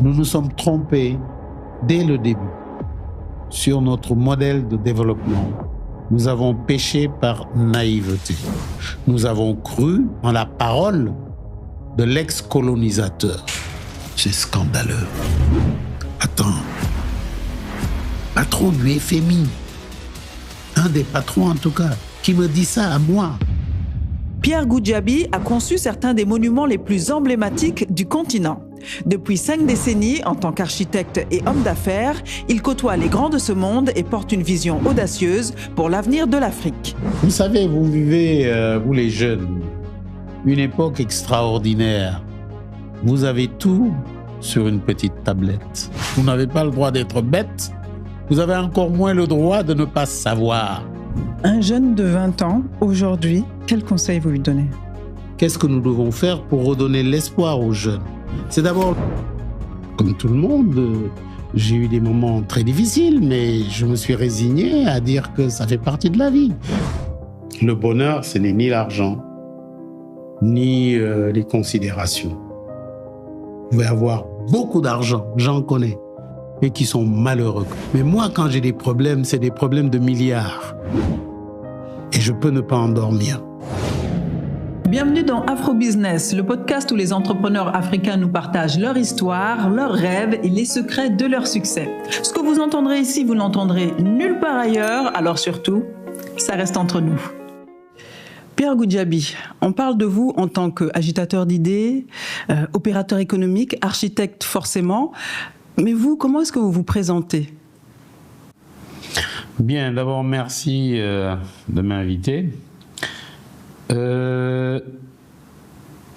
Nous nous sommes trompés dès le début sur notre modèle de développement. Nous avons péché par naïveté. Nous avons cru en la parole de l'ex-colonisateur. C'est scandaleux. Attends. Patron du FMI, un des patrons en tout cas, qui me dit ça à moi. Pierre Goudiaby a conçu certains des monuments les plus emblématiques du continent. Depuis 5 décennies, en tant qu'architecte et homme d'affaires, il côtoie les grands de ce monde et porte une vision audacieuse pour l'avenir de l'Afrique. Vous savez, vous vivez, vous les jeunes, une époque extraordinaire. Vous avez tout sur une petite tablette. Vous n'avez pas le droit d'être bête. Vous avez encore moins le droit de ne pas savoir. Un jeune de 20 ans, aujourd'hui, quel conseil vous lui donnez ? Qu'est-ce que nous devons faire pour redonner l'espoir aux jeunes ? C'est d'abord, comme tout le monde, j'ai eu des moments très difficiles, mais je me suis résigné à dire que ça fait partie de la vie. Le bonheur, ce n'est ni l'argent, ni les considérations. Vous pouvez avoir beaucoup d'argent, j'en connais, et qui sont malheureux. Mais moi, quand j'ai des problèmes, c'est des problèmes de milliards. Et je peux ne pas en dormir. Bienvenue dans Afro Business, le podcast où les entrepreneurs africains nous partagent leur histoire, leurs rêves et les secrets de leur succès. Ce que vous entendrez ici, vous n'entendrez nulle part ailleurs, alors surtout, ça reste entre nous. Pierre Goudiaby, on parle de vous en tant qu'agitateur d'idées, opérateur économique, architecte forcément. Mais vous, comment est-ce que vous vous présentez ? Bien, d'abord, merci de m'inviter.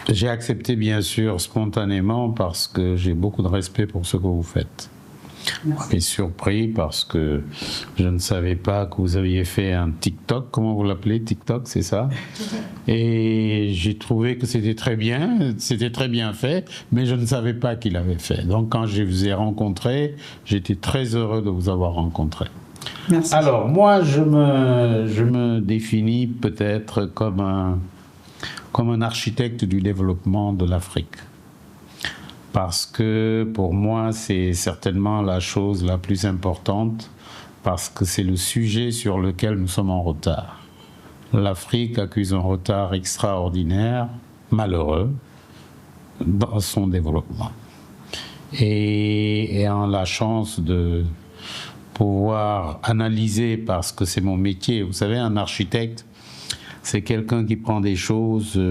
J'ai accepté, bien sûr, spontanément, parce que j'ai beaucoup de respect pour ce que vous faites. Et surpris parce que je ne savais pas que vous aviez fait un TikTok, comment vous l'appelez, TikTok, c'est ça ? Et j'ai trouvé que c'était très bien fait, mais je ne savais pas qu'il avait fait. Donc quand je vous ai rencontré, j'étais très heureux de vous avoir rencontré. Merci. Alors moi, je me définis peut-être comme un architecte du développement de l'Afrique. Parce que pour moi, c'est certainement la chose la plus importante, parce que c'est le sujet sur lequel nous sommes en retard. L'Afrique accuse un retard extraordinaire, malheureux, dans son développement. Et ayant la chance de pouvoir analyser, parce que c'est mon métier, vous savez, un architecte, c'est quelqu'un qui prend des choses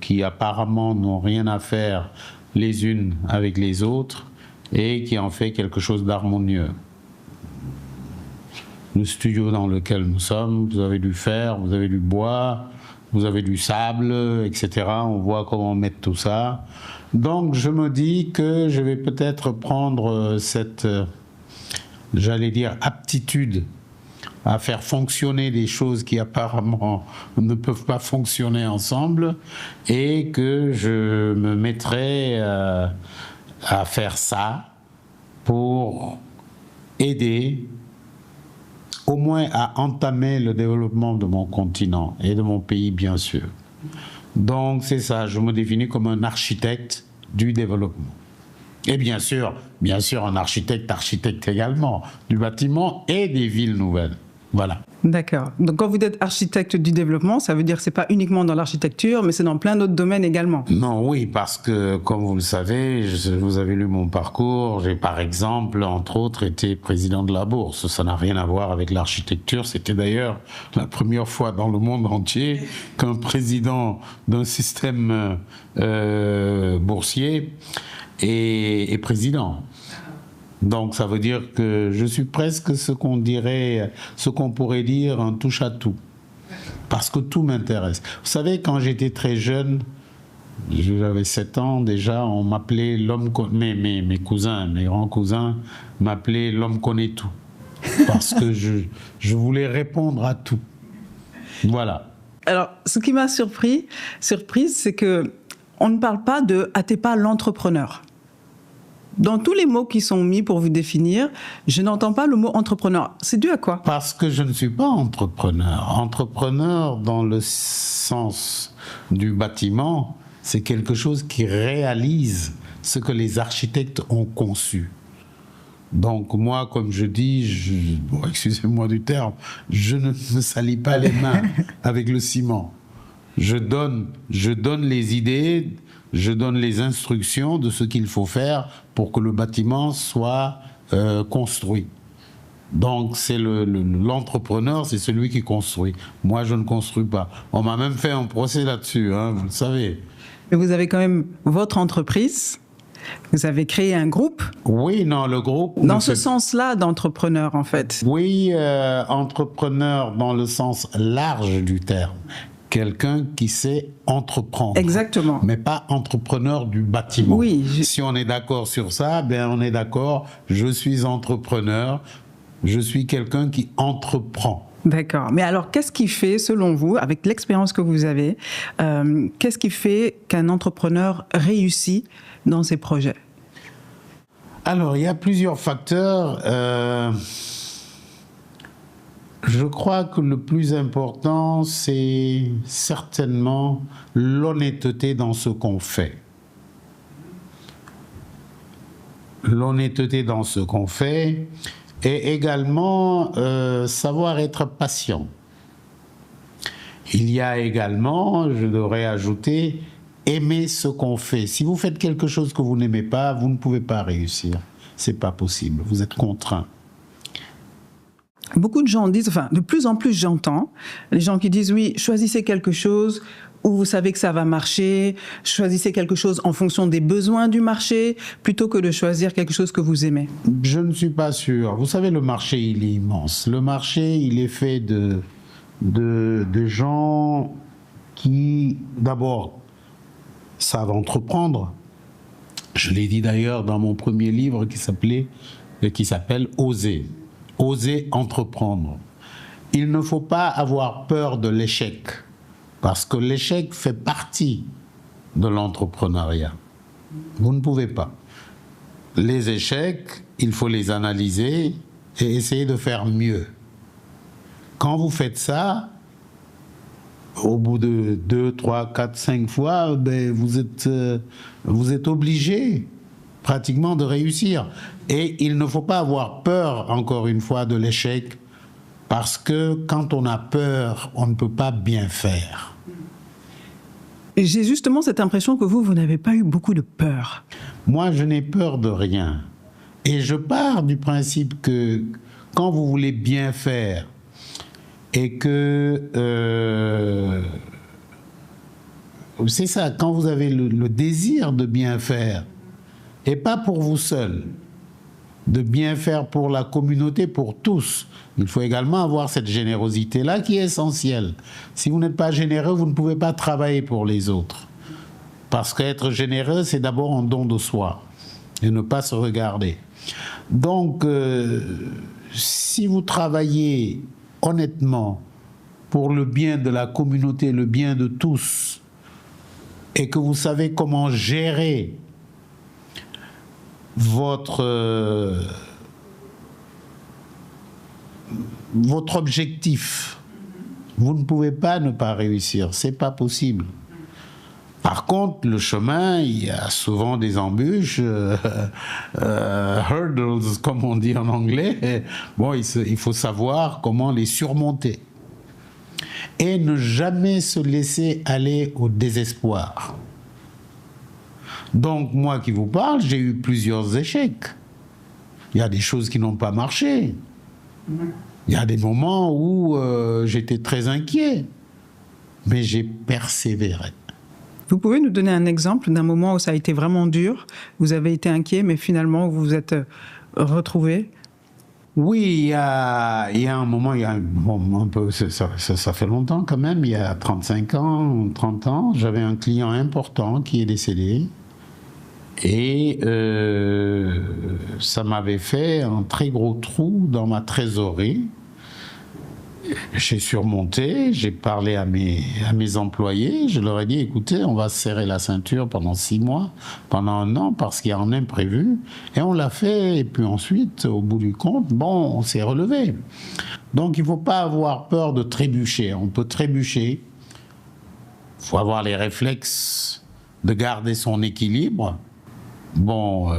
qui apparemment n'ont rien à faire les unes avec les autres et qui en fait quelque chose d'harmonieux. Le studio dans lequel nous sommes, vous avez du fer, vous avez du bois, vous avez du sable, etc. On voit comment mettre tout ça. Donc je me dis que je vais peut-être prendre cette, j'allais dire, aptitude à faire fonctionner des choses qui apparemment ne peuvent pas fonctionner ensemble et que je me mettrai à faire ça pour aider au moins à entamer le développement de mon continent et de mon pays, bien sûr. Donc c'est ça, je me définis comme un architecte du développement. Et bien sûr un architecte également, du bâtiment et des villes nouvelles. Voilà. D'accord. Donc quand vous êtes architecte du développement, ça veut dire que ce n'est pas uniquement dans l'architecture, mais c'est dans plein d'autres domaines également. Non, oui, parce que comme vous le savez, vous avez lu mon parcours, j'ai par exemple, entre autres, été président de la Bourse. Ça n'a rien à voir avec l'architecture. C'était d'ailleurs la première fois dans le monde entier qu'un président d'un système boursier est président. Donc ça veut dire que je suis presque ce qu'on pourrait dire un touche-à-tout. Parce que tout m'intéresse. Vous savez, quand j'étais très jeune, j'avais 7 ans déjà, on m'appelait l'homme... Mes cousins, mes grands cousins m'appelaient l'homme connaît tout. Parce que je voulais répondre à tout. Voilà. Alors, ce qui m'a surprise, c'est que on ne parle pas de Atepa l'entrepreneur. Dans tous les mots qui sont mis pour vous définir, je n'entends pas le mot entrepreneur. C'est dû à quoi ? Parce que je ne suis pas entrepreneur. Entrepreneur dans le sens du bâtiment, c'est quelque chose qui réalise ce que les architectes ont conçu. Donc moi, comme je dis, bon, excusez-moi du terme, je ne me salis pas les mains avec le ciment. Je donne les idées, je donne les instructions de ce qu'il faut faire pour que le bâtiment soit construit. Donc c'est l'entrepreneur, c'est celui qui construit. Moi, je ne construis pas. On m'a même fait un procès là-dessus, hein, vous le savez. Mais vous avez quand même votre entreprise. Vous avez créé un groupe. Oui, non, le groupe... Dans ce sens-là d'entrepreneur, en fait. Oui, entrepreneur dans le sens large du terme. Quelqu'un qui sait entreprendre. Exactement. Mais pas entrepreneur du bâtiment. Oui. Si on est d'accord sur ça, ben on est d'accord. Je suis entrepreneur. Je suis quelqu'un qui entreprend. D'accord. Mais alors, qu'est-ce qui fait, selon vous, avec l'expérience que vous avez, qu'est-ce qui fait qu'un entrepreneur réussit dans ses projets? Alors, il y a plusieurs facteurs. Je crois que le plus important, c'est certainement l'honnêteté dans ce qu'on fait. L'honnêteté dans ce qu'on fait et également savoir être patient. Il y a également, je devrais ajouter, aimer ce qu'on fait. Si vous faites quelque chose que vous n'aimez pas, vous ne pouvez pas réussir. C'est pas possible, vous êtes contraint. Beaucoup de gens disent, enfin, de plus en plus j'entends, les gens qui disent, oui, choisissez quelque chose où vous savez que ça va marcher, choisissez quelque chose en fonction des besoins du marché, plutôt que de choisir quelque chose que vous aimez. Je ne suis pas sûr. Vous savez, le marché, il est immense. Le marché, il est fait de gens qui, d'abord, savent entreprendre. Je l'ai dit d'ailleurs dans mon premier livre qui s'appelle « Oser ». Oser entreprendre. Il ne faut pas avoir peur de l'échec, parce que l'échec fait partie de l'entrepreneuriat. Vous ne pouvez pas. Les échecs, il faut les analyser et essayer de faire mieux. Quand vous faites ça, au bout de 2, 3, 4, 5 fois, ben vous êtes obligé pratiquement de réussir. Et il ne faut pas avoir peur, encore une fois, de l'échec, parce que quand on a peur, on ne peut pas bien faire. J'ai justement cette impression que vous n'avez pas eu beaucoup de peur. Moi, je n'ai peur de rien. Et je pars du principe que quand vous voulez bien faire et que... c'est ça, quand vous avez le désir de bien faire, et pas pour vous seul, de bien faire pour la communauté, pour tous. Il faut également avoir cette générosité-là qui est essentielle. Si vous n'êtes pas généreux, vous ne pouvez pas travailler pour les autres. Parce qu'être généreux, c'est d'abord un don de soi et ne pas se regarder. Donc, si vous travaillez honnêtement pour le bien de la communauté, le bien de tous, et que vous savez comment gérer votre objectif, vous ne pouvez pas ne pas réussir, c'est pas possible. Par contre, le chemin, il y a souvent des embûches, hurdles, comme on dit en anglais. Bon, il faut savoir comment les surmonter. Et ne jamais se laisser aller au désespoir. Donc, moi qui vous parle, j'ai eu plusieurs échecs. Il y a des choses qui n'ont pas marché. Il y a des moments où j'étais très inquiet. Mais j'ai persévéré. Vous pouvez nous donner un exemple d'un moment où ça a été vraiment dur, vous avez été inquiet, mais finalement vous vous êtes retrouvé? Oui, il y a un moment, un peu, ça fait longtemps quand même, il y a 35 ans, 30 ans, j'avais un client important qui est décédé. Et ça m'avait fait un très gros trou dans ma trésorerie. J'ai surmonté, j'ai parlé à mes employés, je leur ai dit, écoutez, on va serrer la ceinture pendant 6 mois, pendant 1 an, parce qu'il y a un imprévu. Et on l'a fait, et puis ensuite, au bout du compte, bon, on s'est relevé. Donc il ne faut pas avoir peur de trébucher. On peut trébucher, il faut avoir les réflexes de garder son équilibre, bon,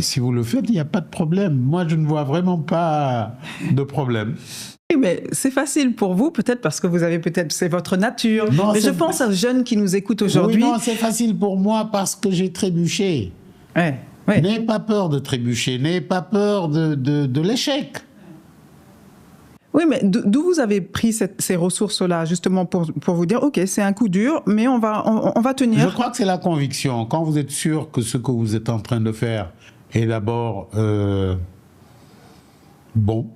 si vous le faites, il n'y a pas de problème. Moi, je ne vois vraiment pas de problème. Oui, mais c'est facile pour vous, peut-être parce que vous avez c'est votre nature. Non, mais je pense aux jeunes qui nous écoutent aujourd'hui. Oui, non, c'est facile pour moi parce que j'ai trébuché. Ouais, ouais. N'ayez pas peur de trébucher, n'ayez pas peur de l'échec. Oui, mais d'où vous avez pris ces ressources-là, justement, pour vous dire, OK, c'est un coup dur, mais on va tenir. Je crois que c'est la conviction. Quand vous êtes sûr que ce que vous êtes en train de faire est d'abord bon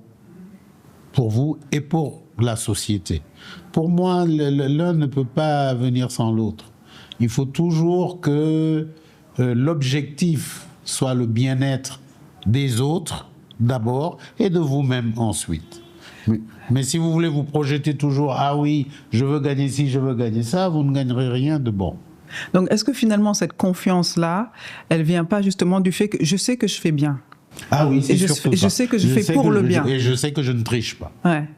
pour vous et pour la société. Pour moi, l'un ne peut pas venir sans l'autre. Il faut toujours que l'objectif soit le bien-être des autres d'abord et de vous-même ensuite. Mais si vous voulez vous projeter toujours, ah oui, je veux gagner ci, je veux gagner ça, vous ne gagnerez rien de bon. Donc, est-ce que finalement, cette confiance-là, elle ne vient pas justement du fait que je sais que je fais bien? Ah oui, c'est surtout ça. Je sais que je fais pour le bien. Et je sais que je ne triche pas. Ouais.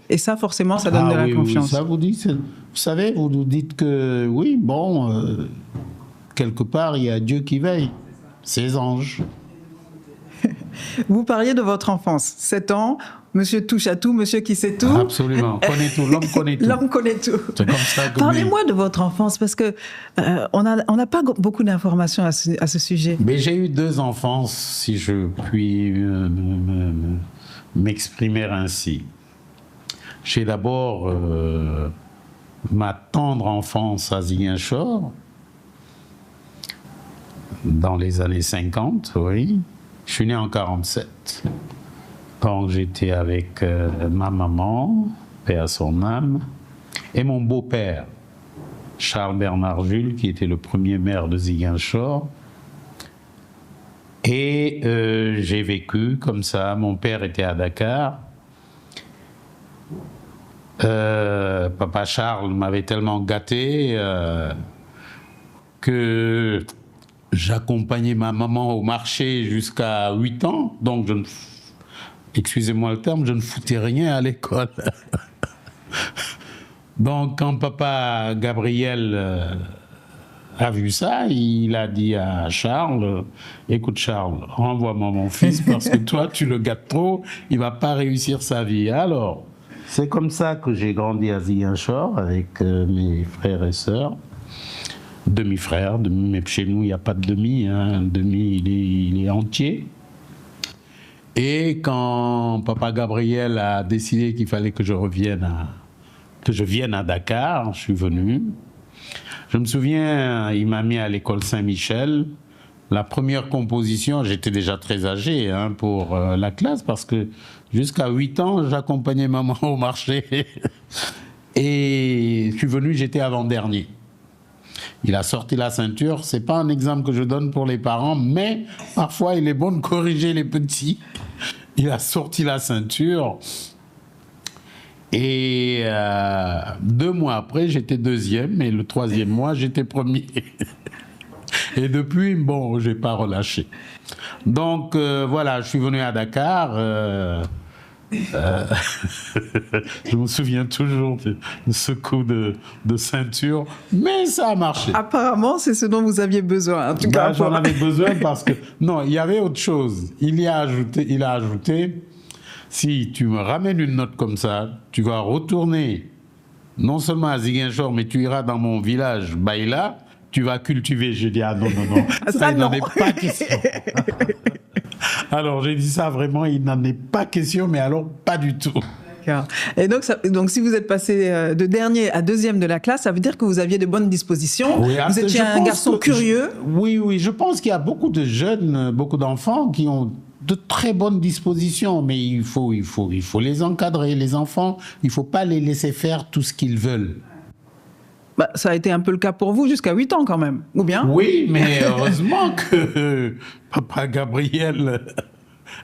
Et ça, forcément, ça donne de la confiance. Oui, ça vous dit, vous savez, vous nous dites que, oui, bon, quelque part, il y a Dieu qui veille, ses anges. Vous parliez de votre enfance, 7 ans, monsieur touche à tout, monsieur qui sait tout. Absolument, connaît tout, l'homme connaît tout. L'homme connaît tout. C'est comme ça que Parlez-moi de votre enfance, parce que on n'a pas beaucoup d'informations à ce sujet. Mais j'ai eu 2 enfances, si je puis m'exprimer ainsi. J'ai d'abord ma tendre enfance à Ziguinchor, dans les années 50, oui. Je suis né en 47. Donc j'étais avec ma maman, paix à son âme, et mon beau-père, Charles Bernard Jules, qui était le premier maire de Ziguinchor. Et j'ai vécu comme ça. Mon père était à Dakar. Papa Charles m'avait tellement gâté que j'accompagnais ma maman au marché jusqu'à 8 ans. Donc, excusez-moi le terme, je ne foutais rien à l'école. Donc, quand papa Gabriel a vu ça, il a dit à Charles, écoute Charles, renvoie-moi mon fils parce que toi, tu le gâtes trop, il ne va pas réussir sa vie. Alors, c'est comme ça que j'ai grandi à Ziguinchor avec mes frères et sœurs. Demi-frère, mais chez nous, il n'y a pas de demi. Un demi, il est entier. Et quand papa Gabriel a décidé qu'il fallait que je vienne à Dakar, je suis venu. Je me souviens, il m'a mis à l'école Saint-Michel. La première composition, j'étais déjà très âgé pour la classe, parce que jusqu'à 8 ans, j'accompagnais maman au marché. Et je suis venu, j'étais avant-dernier. Il a sorti la ceinture. C'est pas un exemple que je donne pour les parents, mais parfois il est bon de corriger les petits. Il a sorti la ceinture. Et 2 mois après, j'étais 2e, et le 3e mois, j'étais 1er. Et depuis, bon, j'ai pas relâché. Donc voilà, je suis venu à Dakar. Je me souviens toujours de ce coup de ceinture, mais ça a marché. Apparemment, c'est ce dont vous aviez besoin. En tout cas, j'en avais besoin parce que non, il y avait autre chose. Il a ajouté, si tu me ramènes une note comme ça, tu vas retourner non seulement à Ziguinchor, mais tu iras dans mon village Baïla, tu vas cultiver. Je dis ah non, ça il n'en est pas question. Alors, j'ai dit ça vraiment, il n'en est pas question, mais alors pas du tout. D'accord. Et donc, si vous êtes passé de dernier à 2e de la classe, ça veut dire que vous aviez de bonnes dispositions. Oui, vous étiez un garçon curieux. Oui, je pense qu'il y a beaucoup de jeunes, beaucoup d'enfants qui ont de très bonnes dispositions, mais il faut les encadrer. Les enfants, il ne faut pas les laisser faire tout ce qu'ils veulent. Bah, ça a été un peu le cas pour vous jusqu'à 8 ans quand même, ou bien? Oui, mais heureusement que papa Gabriel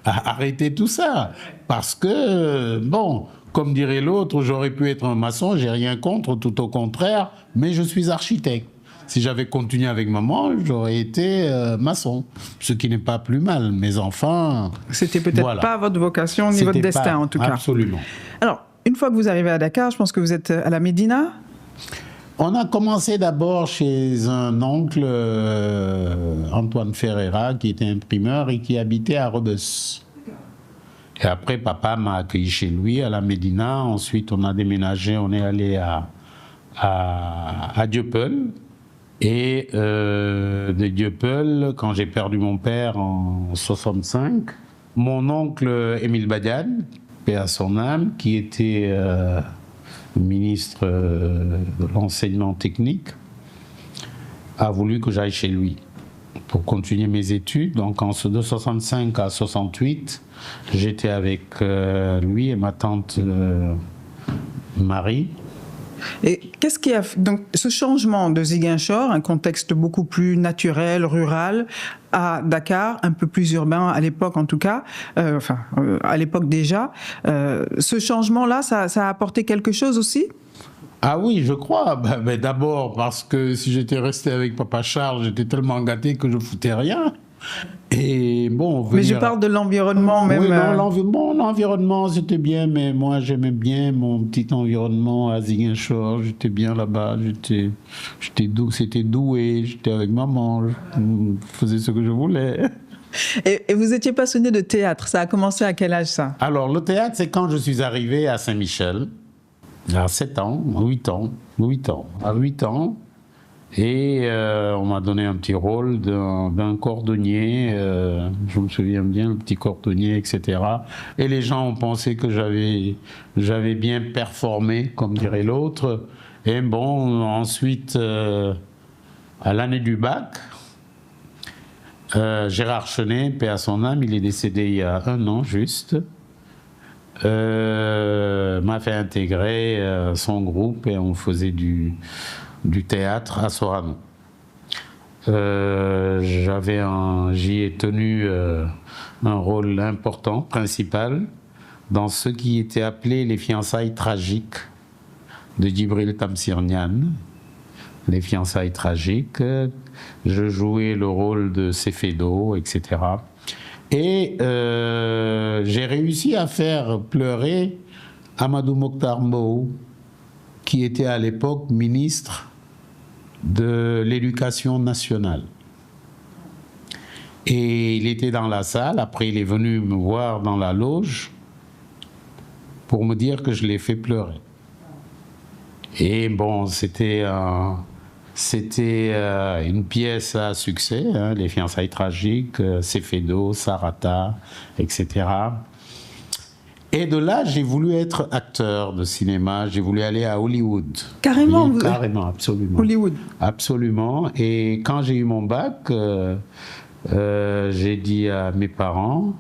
a arrêté tout ça. Parce que, bon, comme dirait l'autre, j'aurais pu être un maçon, j'ai rien contre, tout au contraire, mais je suis architecte. Si j'avais continué avec maman, j'aurais été maçon, ce qui n'est pas plus mal. Mes enfants... C'était peut-être pas votre vocation ni votre destin, en tout cas. Absolument. Alors, une fois que vous arrivez à Dakar, je pense que vous êtes à la Médina. On a commencé d'abord chez un oncle, Antoine Ferreira, qui était imprimeur et qui habitait à Rebus. Et après, papa m'a accueilli chez lui, à la Médina. Ensuite, on a déménagé, on est allé à Dieuppeul. Et de Dieuppeul, quand j'ai perdu mon père en 65, mon oncle Émile Badiane, paix à son âme, qui était ministre de l'enseignement technique, a voulu que j'aille chez lui pour continuer mes études. Donc de 65 à 68, j'étais avec lui et ma tante Marie. Et qu'est-ce qui a donc ce changement de Ziguinchor, un contexte beaucoup plus naturel, rural, à Dakar, un peu plus urbain à l'époque en tout cas, à l'époque déjà, ce changement-là, ça a apporté quelque chose aussi? Ah oui, je crois. Mais d'abord parce que si j'étais resté avec Papa Charles, j'étais tellement gâté que je foutais rien. Et bon, mais je parle de l'environnement même. Oui, non, l'environnement c'était bien, mais moi j'aimais bien mon petit environnement à Ziguinchor. J'étais bien là-bas, j'étais doux, c'était doué, j'étais avec maman, je faisais ce que je voulais. Et vous étiez passionné de théâtre, ça a commencé à quel âge ça? Alors le théâtre, c'est quand je suis arrivé à Saint-Michel, à 8 ans. Et on m'a donné un petit rôle d'un cordonnier, je me souviens bien, le petit cordonnier, etc. Et les gens ont pensé que j'avais bien performé, comme dirait l'autre. Et bon, ensuite, à l'année du bac, Gérard Chenet, paix à son âme, il est décédé il y a 1 an juste, m'a fait intégrer son groupe et on faisait du théâtre à Sorano. J'y ai tenu un rôle important, principal, dans ce qui était appelé les fiançailles tragiques de Djibril Tamsir Niane. Les fiançailles tragiques, je jouais le rôle de Céphédo, etc. Et j'ai réussi à faire pleurer Amadou Mokhtar Mbow, qui était à l'époque ministre de l'Éducation nationale. Et il était dans la salle, après il est venu me voir dans la loge pour me dire que je l'ai fait pleurer. Et bon, c'était une pièce à succès, hein, les fiançailles tragiques, Céphédo, Sarata, etc. Et de là, j'ai voulu être acteur de cinéma, j'ai voulu aller à Hollywood. Carrément? Oui, carrément, absolument. Hollywood? Absolument. Et quand j'ai eu mon bac, j'ai dit à mes parents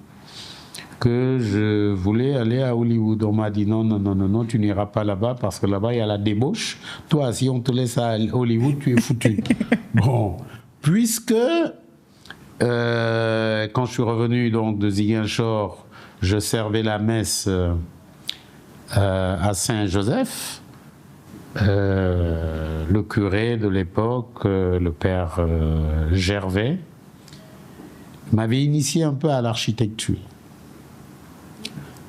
que je voulais aller à Hollywood. On m'a dit non, tu n'iras pas là-bas parce que là-bas, il y a la débauche. Toi, si on te laisse à Hollywood, tu es foutu. Bon, puisque quand je suis revenu donc, de Ziguinchor, je servais la messe à Saint-Joseph. Le curé de l'époque, le père Gervais, m'avait initié un peu à l'architecture.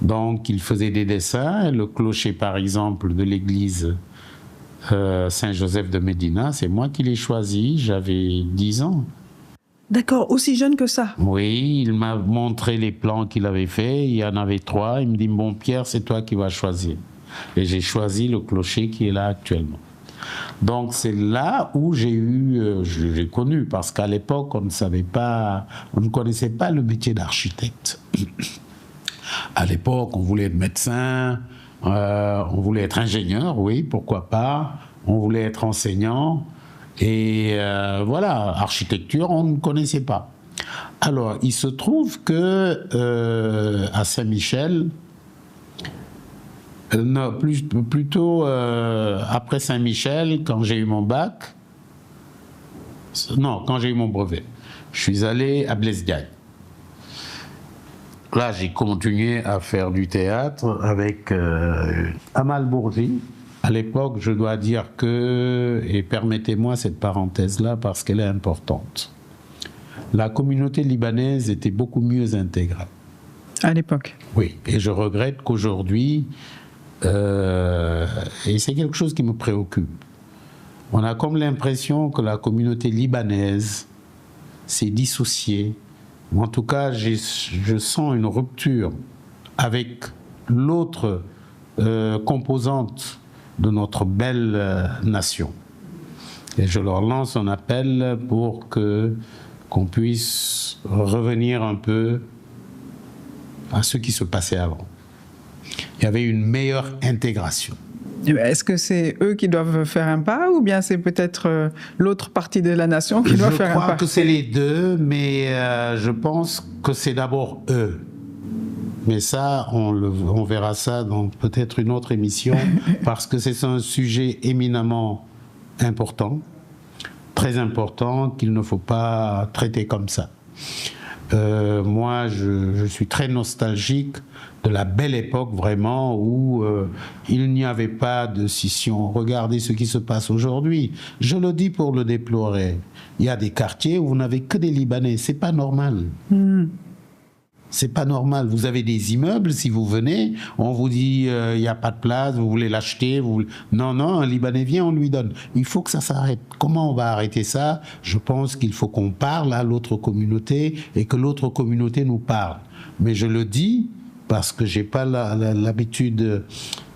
Donc, il faisait des dessins. Le clocher, par exemple, de l'église Saint-Joseph de Médina, c'est moi qui l'ai choisi. J'avais 10 ans. D'accord, aussi jeune que ça? Oui, il m'a montré les plans qu'il avait faits. Il y en avait 3. Il me dit, bon, Pierre, c'est toi qui vas choisir. Et j'ai choisi le clocher qui est là actuellement. Donc, c'est là où j'ai connu, parce qu'à l'époque, on ne connaissait pas le métier d'architecte. À l'époque, on voulait être médecin, on voulait être ingénieur, oui, pourquoi pas. On voulait être enseignant. Et voilà, architecture, on ne connaissait pas. Alors, il se trouve que à Saint-Michel, plutôt après Saint-Michel, quand j'ai eu mon bac, quand j'ai eu mon brevet, je suis allé à Blaise Diagne. Là, j'ai continué à faire du théâtre avec Amal Bourgi. À l'époque, je dois dire que, et permettez-moi cette parenthèse-là parce qu'elle est importante, la communauté libanaise était beaucoup mieux intégrée. À l'époque? Oui, et je regrette qu'aujourd'hui, et c'est quelque chose qui me préoccupe, On a comme l'impression que la communauté libanaise s'est dissociée. En tout cas, je sens une rupture avec l'autre composante de notre belle nation. Et je leur lance un appel pour qu'on puisse revenir un peu à ce qui se passait avant. Il y avait une meilleure intégration. Est-ce que c'est eux qui doivent faire un pas ou bien c'est peut-être l'autre partie de la nation qui doit faire un pas? Je crois que c'est les deux, mais je pense que c'est d'abord eux. Mais ça, on verra ça dans peut-être une autre émission, parce que c'est un sujet éminemment important, très important, qu'il ne faut pas traiter comme ça. Moi, je suis très nostalgique de la belle époque, vraiment, où il n'y avait pas de scission. Regardez ce qui se passe aujourd'hui. Je le dis pour le déplorer. Il y a des quartiers où vous n'avez que des Libanais. C'est pas normal. C'est pas normal. Vous avez des immeubles, si vous venez, on vous dit il n'y a pas de place, vous voulez l'acheter. Non, un Libanais vient, on lui donne. Il faut que ça s'arrête. Comment on va arrêter ça? Je pense qu'il faut qu'on parle à l'autre communauté et que l'autre communauté nous parle. Mais je le dis parce que j'ai pas l'habitude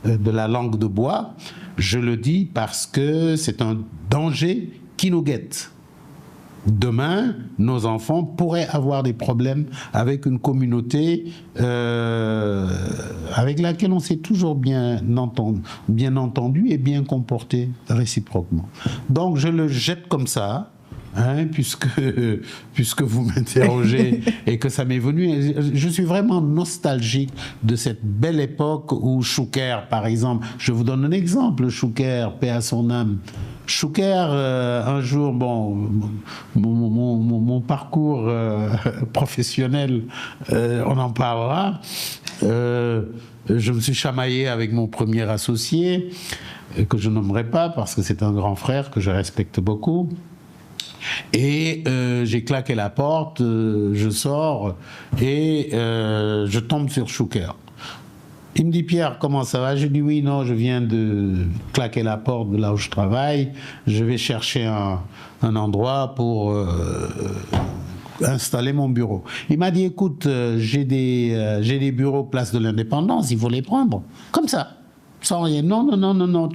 de la langue de bois. Je le dis parce que c'est un danger qui nous guette. Demain, nos enfants pourraient avoir des problèmes avec une communauté avec laquelle on s'est toujours bien entendu et bien comporté réciproquement. Donc je le jette comme ça, hein, puisque vous m'interrogez et que ça m'est venu. Je suis vraiment nostalgique de cette belle époque où Chouker, par exemple, je vous donne un exemple, Chouker, paix à son âme. Chouker, un jour, bon, mon parcours professionnel, on en parlera. Je me suis chamaillé avec mon premier associé, que je nommerai pas parce que c'est un grand frère que je respecte beaucoup. Et j'ai claqué la porte, je sors et je tombe sur Chouker. Il me dit, Pierre, comment ça va? Je dis, oui, non, je viens de claquer la porte de là où je travaille. Je vais chercher un endroit pour installer mon bureau. Il m'a dit, écoute, j'ai des bureaux place de l'Indépendance, il faut les prendre. Comme ça, sans rien. Non,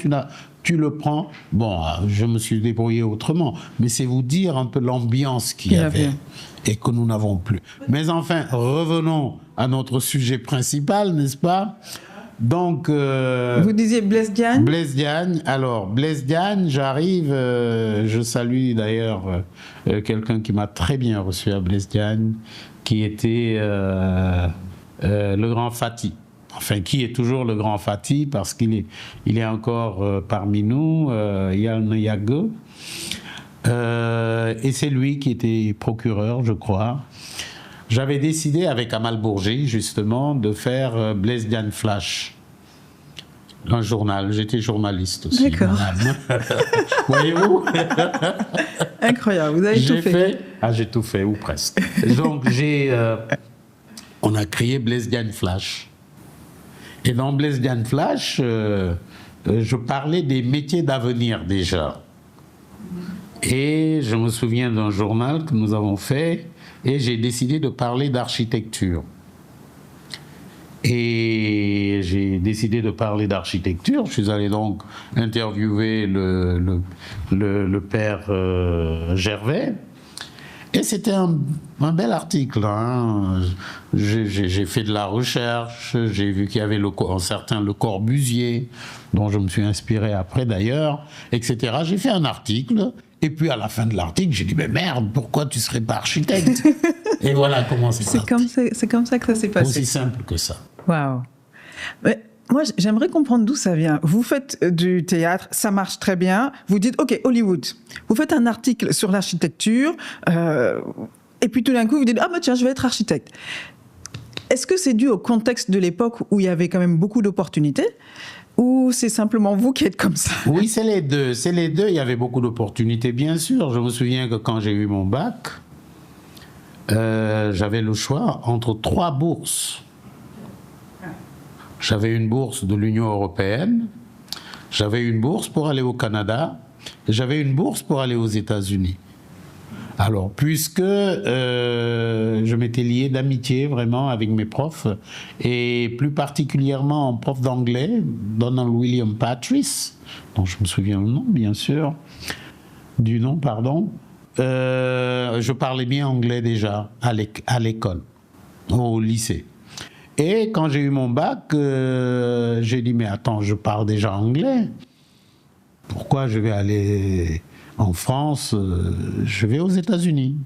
tu le prends. Bon, je me suis débrouillé autrement. Mais c'est vous dire un peu l'ambiance qu'il y avait et que nous n'avons plus. Mais enfin, revenons à notre sujet principal, n'est-ce pas? Donc... vous disiez Blaise Diagne? Blaise Diagne. Alors, Blaise Diagne, j'arrive, je salue d'ailleurs quelqu'un qui m'a très bien reçu à Blaise Diagne, qui était le grand Fati. Enfin, qui est toujours le grand Fati, parce qu'il est encore parmi nous, Yalna Yago. Et c'est lui qui était procureur, je crois. J'avais décidé avec Amal Bourgi, justement, de faire Blaise Diagne Flash, un journal. J'étais journaliste aussi. D'accord. Voyez-vous? Incroyable, vous avez tout fait. J'ai tout fait, ou presque. Donc, on a créé Blaise Diagne Flash. Et dans Blaise Diagne Flash, je parlais des métiers d'avenir déjà. Et je me souviens d'un journal que nous avons fait, et j'ai décidé de parler d'architecture. Et j'ai décidé de parler d'architecture. Je suis allé donc interviewer le père Gervais. Et c'était un bel article. Hein. J'ai fait de la recherche, j'ai vu qu'il y avait un certain Le Corbusier, dont je me suis inspiré après d'ailleurs, etc. J'ai fait un article, et puis à la fin de l'article, j'ai dit, mais merde, pourquoi tu ne serais pas architecte? Et voilà comment c'est parti. C'est comme ça que ça s'est passé. Aussi simple que ça. Waouh. Moi, j'aimerais comprendre d'où ça vient. Vous faites du théâtre, ça marche très bien. Vous dites, OK, Hollywood. Vous faites un article sur l'architecture, et puis tout d'un coup, vous dites, ah bah tiens, je vais être architecte. Est-ce que c'est dû au contexte de l'époque où il y avait quand même beaucoup d'opportunités, ou c'est simplement vous qui êtes comme ça? Oui, c'est les deux. C'est les deux. Il y avait beaucoup d'opportunités, bien sûr. Je me souviens que quand j'ai eu mon bac, j'avais le choix entre 3 bourses. J'avais une bourse de l'Union européenne, j'avais une bourse pour aller au Canada j'avais une bourse pour aller aux États-Unis. Alors, puisque je m'étais lié d'amitié vraiment avec mes profs, et plus particulièrement un prof d'anglais, Donald William Patrice, dont je me souviens le nom, bien sûr, je parlais bien anglais déjà à l'école, au lycée. Et quand j'ai eu mon bac, j'ai dit, mais attends, je parle déjà anglais. Pourquoi je vais aller en France? Je vais aux États-Unis.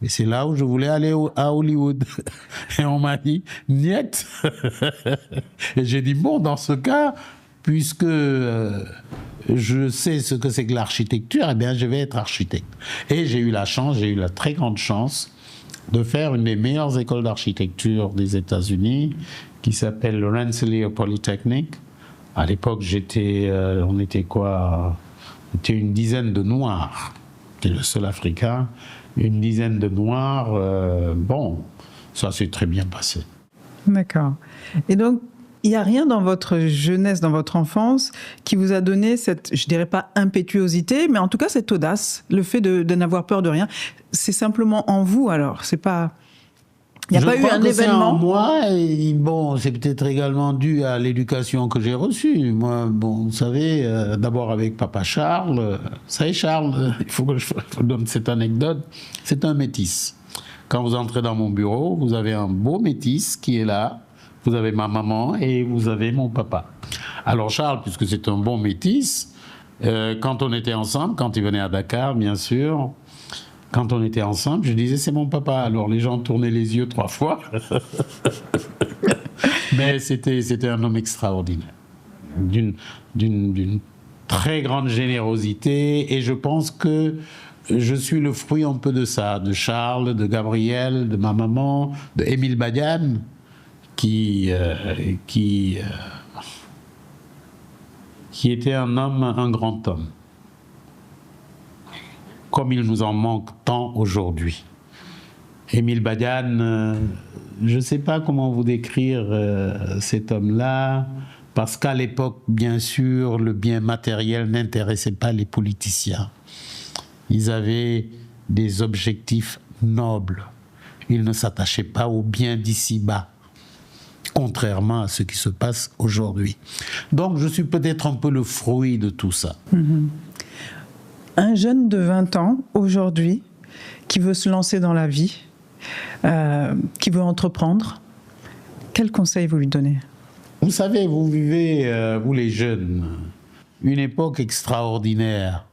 Et c'est là où je voulais aller à Hollywood. Et on m'a dit, niet. Et j'ai dit, bon, dans ce cas, puisque je sais ce que c'est que l'architecture, eh bien, je vais être architecte. Et j'ai eu la très grande chance de faire une des meilleures écoles d'architecture des États-Unis, qui s'appelle le Rensselaer Polytechnic. À l'époque, on était une dizaine de Noirs. J'étais le seul Africain. Une dizaine de Noirs. Bon, ça s'est très bien passé. D'accord. Et donc, il n'y a rien dans votre jeunesse, dans votre enfance, qui vous a donné cette, je dirais pas impétuosité, mais en tout cas cette audace, le fait de n'avoir peur de rien. C'est simplement en vous alors, c'est pas... Il n'y a pas eu un événement. C'est en moi, et bon, c'est peut-être également dû à l'éducation que j'ai reçue. Moi, bon, vous savez, d'abord avec papa Charles. Vous savez, Charles, il faut que je vous donne cette anecdote. C'est un métis. Quand vous entrez dans mon bureau, vous avez un beau métis qui est là. Vous avez ma maman et vous avez mon papa. Alors Charles, puisque c'est un bon métis, quand on était ensemble, quand il venait à Dakar, bien sûr, quand on était ensemble, je disais, c'est mon papa. Alors les gens tournaient les yeux 3 fois. Mais c'était un homme extraordinaire. D'une très grande générosité. Et je pense que je suis le fruit un peu de ça. De Charles, de Gabriel, de ma maman, de Émile Badiane, qui était un grand homme. Comme il nous en manque tant aujourd'hui. Émile Badiane, je ne sais pas comment vous décrire cet homme-là, parce qu'à l'époque, bien sûr, le bien matériel n'intéressait pas les politiciens. Ils avaient des objectifs nobles. Ils ne s'attachaient pas au bien d'ici-bas, contrairement à ce qui se passe aujourd'hui. Donc, je suis peut-être un peu le fruit de tout ça. Mm-hmm. Un jeune de 20 ans, aujourd'hui, qui veut se lancer dans la vie, qui veut entreprendre, quel conseil vous lui donnez? Vous savez, vous vivez, vous les jeunes, une époque extraordinaire.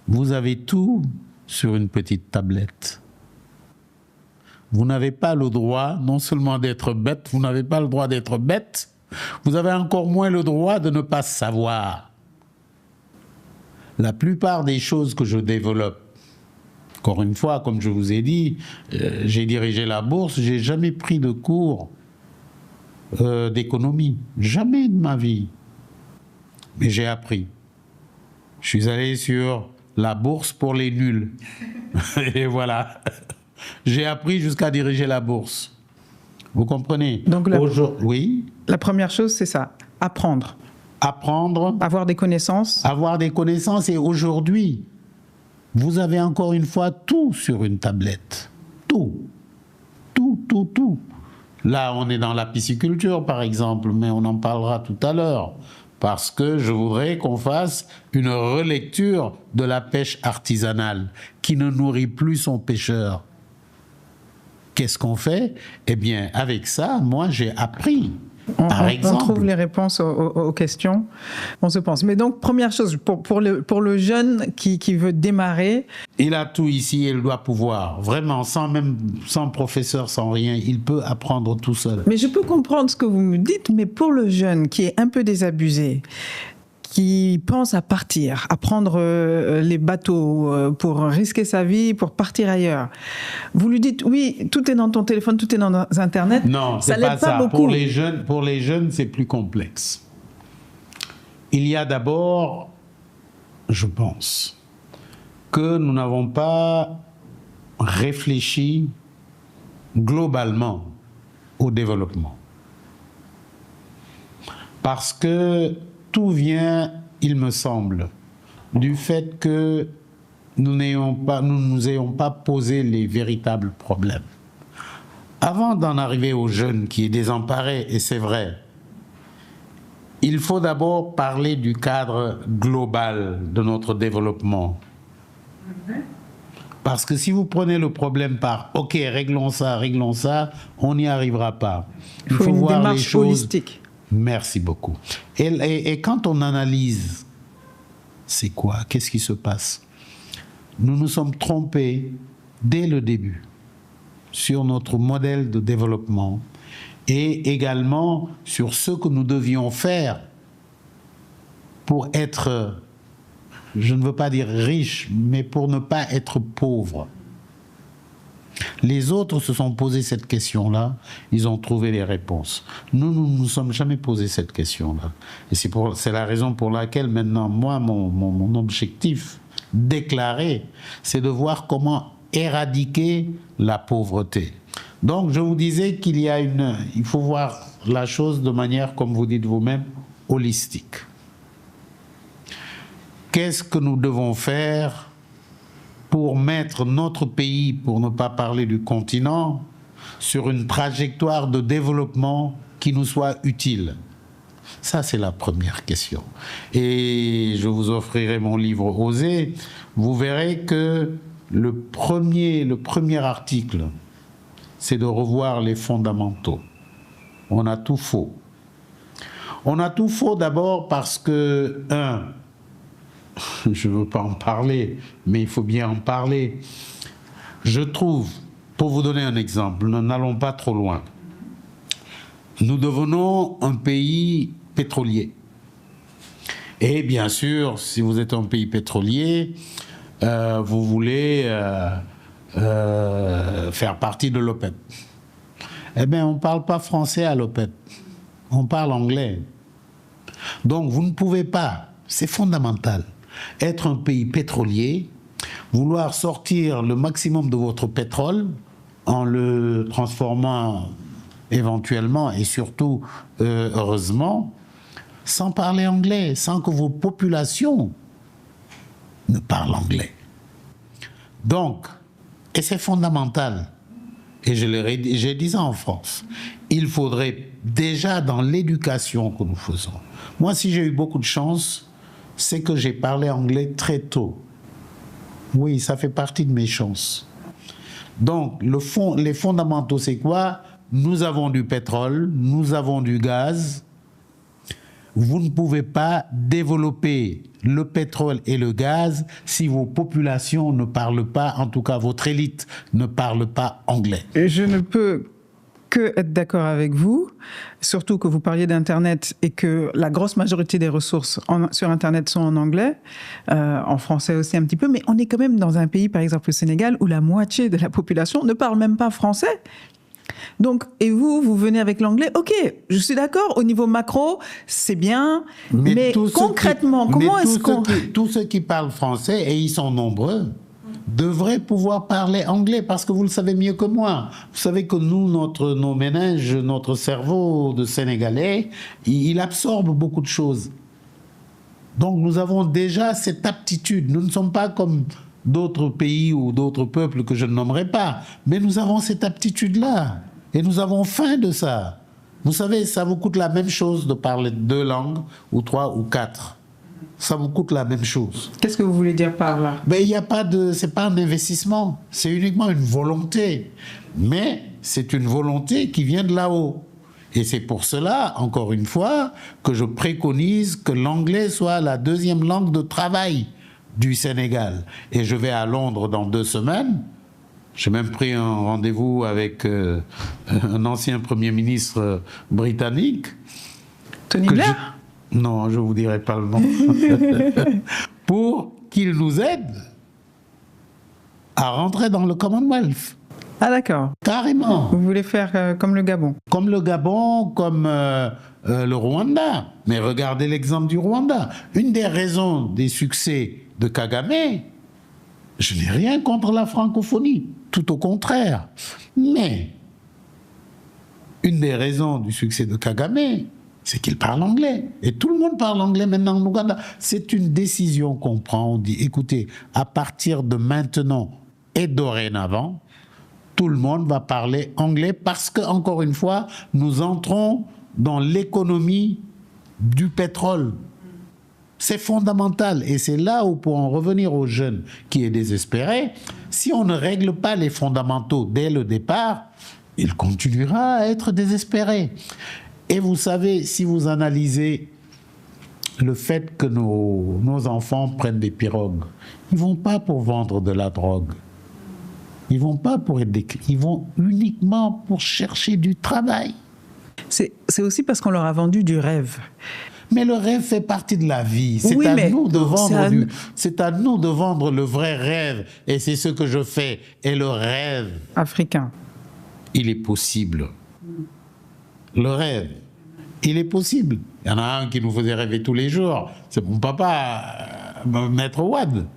Vous avez tout sur une petite tablette. Vous n'avez pas le droit, non seulement d'être bête, vous n'avez pas le droit d'être bête, vous avez encore moins le droit de ne pas savoir. La plupart des choses que je développe, encore une fois, comme je vous ai dit, j'ai dirigé la bourse, j'ai jamais pris de cours d'économie, jamais de ma vie. Mais j'ai appris. Je suis allé sur la bourse pour les nuls. Et voilà. J'ai appris jusqu'à diriger la bourse. Vous comprenez? Donc oui. La première chose, c'est ça, apprendre. Apprendre. Avoir des connaissances. Avoir des connaissances. Et aujourd'hui, vous avez encore une fois tout sur une tablette. Tout. Tout, tout, tout. Là, on est dans la pisciculture, par exemple, mais on en parlera tout à l'heure. Parce que je voudrais qu'on fasse une relecture de la pêche artisanale qui ne nourrit plus son pêcheur. Qu'est-ce qu'on fait? Eh bien, avec ça, moi, j'ai appris. Par exemple. On trouve les réponses aux questions, on se pense. Mais donc, première chose, pour le jeune qui veut démarrer... Il a tout ici et il doit pouvoir. Vraiment, sans professeur, sans rien, il peut apprendre tout seul. Mais je peux comprendre ce que vous me dites, mais pour le jeune qui est un peu désabusé, qui pense à partir, à prendre les bateaux pour risquer sa vie, pour partir ailleurs. Vous lui dites, oui, tout est dans ton téléphone, tout est dans Internet. Non, c'est pas ça. Beaucoup. Pour les jeunes, c'est plus complexe. Il y a d'abord, je pense, que nous n'avons pas réfléchi globalement au développement. Parce que tout vient, il me semble, du fait que nous nous ayons pas posé les véritables problèmes. Avant d'en arriver aux jeunes qui est désemparé, et c'est vrai, il faut d'abord parler du cadre global de notre développement. Parce que si vous prenez le problème par « ok, réglons ça », on n'y arrivera pas. Il faut une voir démarche les choses holistique. Merci beaucoup. Et quand on analyse, c'est quoi? Qu'est-ce qui se passe? Nous nous sommes trompés dès le début sur notre modèle de développement et également sur ce que nous devions faire pour être, je ne veux pas dire riche, mais pour ne pas être pauvre. Les autres se sont posé cette question-là, ils ont trouvé les réponses. Nous ne nous sommes jamais posé cette question-là. Et c'est la raison pour laquelle maintenant, moi, mon objectif déclaré, c'est de voir comment éradiquer la pauvreté. Donc, je vous disais il faut voir la chose de manière, comme vous dites vous-même, holistique. Qu'est-ce que nous devons faire pour mettre notre pays, pour ne pas parler du continent, sur une trajectoire de développement qui nous soit utile? Ça, c'est la première question. Et je vous offrirai mon livre « Oser ». Vous verrez que le premier article, c'est de revoir les fondamentaux. On a tout faux. On a tout faux d'abord parce que, je ne veux pas en parler, mais il faut bien en parler. Je trouve, pour vous donner un exemple, nous n'allons pas trop loin. Nous devenons un pays pétrolier. Et bien sûr, si vous êtes un pays pétrolier, vous voulez faire partie de l'OPEP. Eh bien, on ne parle pas français à l'OPEP. On parle anglais. Donc, vous ne pouvez pas, c'est fondamental, être un pays pétrolier, vouloir sortir le maximum de votre pétrole en le transformant éventuellement et surtout, heureusement, sans parler anglais, sans que vos populations ne parlent anglais. Donc, et c'est fondamental, et j'ai dit ça en France, il faudrait déjà dans l'éducation que nous faisons. Moi, si j'ai eu beaucoup de chance, c'est que j'ai parlé anglais très tôt. Oui, ça fait partie de mes chances. Donc, les fondamentaux, c'est quoi? Nous avons du pétrole, nous avons du gaz. Vous ne pouvez pas développer le pétrole et le gaz si vos populations ne parlent pas, en tout cas votre élite ne parle pas anglais. Et je ne peux que être d'accord avec vous, surtout que vous parliez d'Internet et que la grosse majorité des ressources sur Internet sont en anglais, en français aussi un petit peu, mais on est quand même dans un pays, par exemple le Sénégal, où la moitié de la population ne parle même pas français. Donc, et vous venez avec l'anglais, ok, je suis d'accord, au niveau macro, c'est bien, mais concrètement, comment est-ce qu'on... Tous ceux qui parlent français, et ils sont nombreux, devraient pouvoir parler anglais, parce que vous le savez mieux que moi. Vous savez que nous, nos méninges, notre cerveau de Sénégalais, il absorbe beaucoup de choses. Donc, nous avons déjà cette aptitude. Nous ne sommes pas comme d'autres pays ou d'autres peuples que je ne nommerai pas, mais nous avons cette aptitude-là. Et nous avons faim de ça. Vous savez, ça vous coûte la même chose de parler 2 langues, ou 3 ou 4. Ça vous coûte la même chose. Qu'est-ce que vous voulez dire par là? Mais il n'y a pas de... C'est pas un investissement, c'est uniquement une volonté. Mais c'est une volonté qui vient de là-haut. Et c'est pour cela, encore une fois, que je préconise que l'anglais soit la 2e langue de travail du Sénégal. Et je vais à Londres dans 2 semaines. J'ai même pris un rendez-vous avec un ancien Premier ministre britannique. Tony Blair? Non, je ne vous dirai pas le nom. Pour qu'il nous aide à rentrer dans le Commonwealth. Ah d'accord. Carrément. Vous voulez faire comme le Gabon? Comme le Gabon, comme le Rwanda. Mais regardez l'exemple du Rwanda. Une des raisons des succès de Kagame, je n'ai rien contre la francophonie, tout au contraire. Mais une des raisons du succès de Kagame, c'est qu'il parle anglais. Et tout le monde parle anglais maintenant en Ouganda. C'est une décision qu'on prend. On dit, écoutez, à partir de maintenant et dorénavant, tout le monde va parler anglais parce que, encore une fois, nous entrons dans l'économie du pétrole. C'est fondamental. Et c'est là où, pour en revenir aux jeunes qui est désespéré, si on ne règle pas les fondamentaux dès le départ, il continuera à être désespéré. Et vous savez, si vous analysez le fait que nos enfants prennent des pirogues, ils ne vont pas pour vendre de la drogue. Ils ne vont pas pour être ils vont uniquement pour chercher du travail. C'est aussi parce qu'on leur a vendu du rêve. Mais le rêve fait partie de la vie. C'est Oui, à nous de vendre c'est à nous de vendre le vrai rêve. Et c'est ce que je fais. Et le rêve africain, il est possible. Le rêve, il est possible. Il y en a un qui nous faisait rêver tous les jours. C'est mon papa, Maître Wade.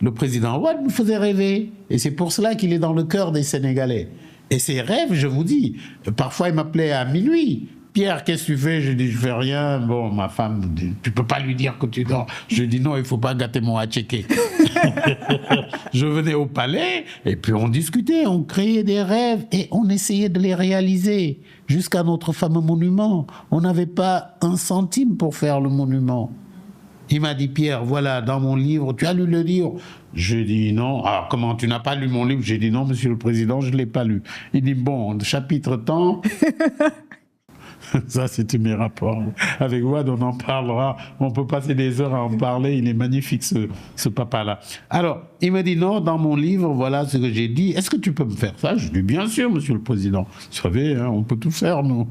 Le président Wade nous faisait rêver. Et c'est pour cela qu'il est dans le cœur des Sénégalais. Et ces rêves, je vous dis, parfois il m'appelait à minuit. Pierre, qu'est-ce que tu fais? Je dis, je fais rien. Bon, ma femme dit, tu peux pas lui dire que tu dors. Je dis, non, il faut pas gâter mon hacheke. Je venais au palais et puis on discutait, on créait des rêves et on essayait de les réaliser jusqu'à notre fameux monument. On n'avait pas un centime pour faire le monument. Il m'a dit, Pierre, voilà, dans mon livre, tu as lu le livre? Je dis non. Alors, comment, tu n'as pas lu mon livre? J'ai dit non, monsieur le président, je ne l'ai pas lu. Il dit, bon, chapitre temps. Ça, c'était mes rapports. Avec Wade, on en parlera. On peut passer des heures à en parler. Il est magnifique, ce papa-là. Alors, il me dit, non, dans mon livre, voilà ce que j'ai dit. Est-ce que tu peux me faire ça? Je dis, bien sûr, monsieur le président. Vous savez, hein, on peut tout faire, nous.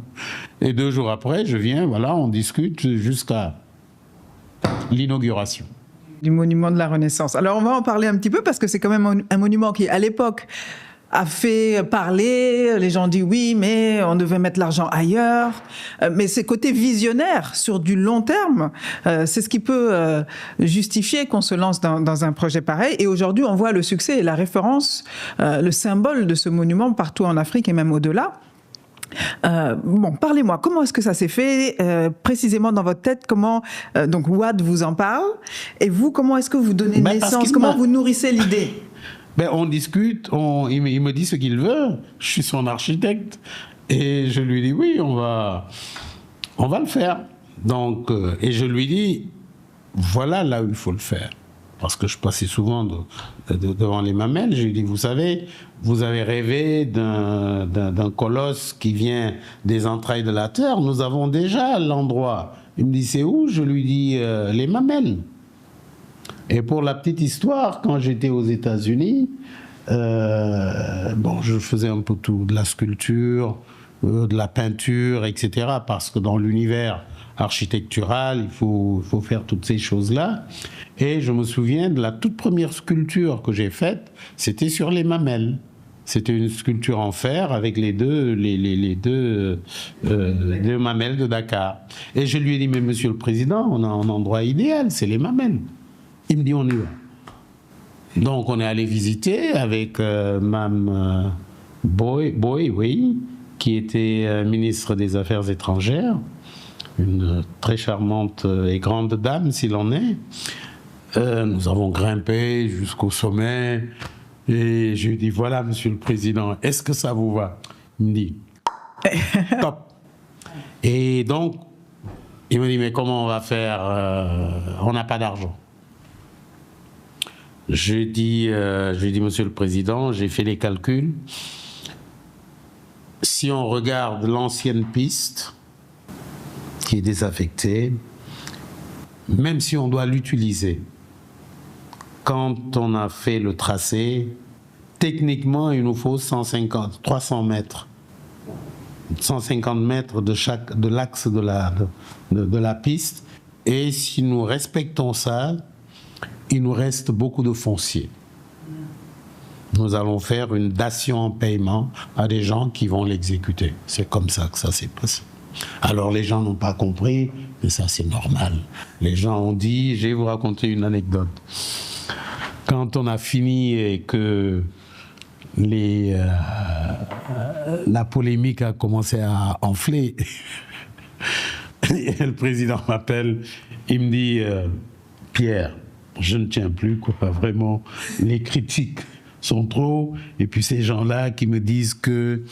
Et 2 jours après, je viens, voilà, on discute jusqu'à l'inauguration du monument de la Renaissance. Alors, on va en parler un petit peu parce que c'est quand même un monument qui, à l'époque, a fait parler, les gens disent oui, mais on devait mettre l'argent ailleurs. Mais c'est côté visionnaire, sur du long terme, c'est ce qui peut justifier qu'on se lance dans un projet pareil. Et aujourd'hui, on voit le succès et la référence, le symbole de ce monument partout en Afrique et même au-delà. Bon, parlez-moi, comment est-ce que ça s'est fait précisément dans votre tête? Comment donc Wade vous en parle et vous, comment est-ce que vous donnez naissance? Comment vous nourrissez l'idée? Ben, on discute, il me dit ce qu'il veut. Je suis son architecte et je lui dis oui, on va le faire. Donc, et je lui dis voilà là où il faut le faire. Parce que je passais souvent devant les mamelles, je lui dis, vous savez, vous avez rêvé d'un colosse qui vient des entrailles de la terre, nous avons déjà l'endroit. Il me dit, c'est où? Je lui dis, les mamelles. Et pour la petite histoire, quand j'étais aux États-Unis, bon, je faisais un peu tout, de la sculpture, de la peinture, etc. Parce que dans l'univers architectural, il faut faire toutes ces choses-là. Et je me souviens de la toute première sculpture que j'ai faite, c'était sur les mamelles. C'était une sculpture en fer avec les deux mamelles de Dakar. Et je lui ai dit, mais monsieur le président, on a un endroit idéal, c'est les mamelles. Il me dit, on y va. Donc on est allé visiter avec Mme Boy, oui, qui était ministre des Affaires étrangères, une très charmante et grande dame, s'il en est. Nous avons grimpé jusqu'au sommet et je lui ai dit, voilà, monsieur le président, est-ce que ça vous va? Il me dit, top. Et donc, il me dit, mais comment on va faire? On n'a pas d'argent. Je lui ai dit, monsieur le président, j'ai fait les calculs. Si on regarde l'ancienne piste qui est désaffectée, même si on doit l'utiliser, quand on a fait le tracé, techniquement, il nous faut 300 mètres. 150 mètres de l'axe de la piste. Et si nous respectons ça, il nous reste beaucoup de foncier. Nous allons faire une dation en paiement à des gens qui vont l'exécuter. C'est comme ça que ça s'est passé. Alors les gens n'ont pas compris, mais ça c'est normal. Les gens ont dit, je vais vous raconter une anecdote. Quand on a fini et que la polémique a commencé à enfler, Et le président m'appelle, il me dit Pierre, je ne tiens plus, quoi, vraiment, les critiques sont trop, et puis ces gens-là qui me disent que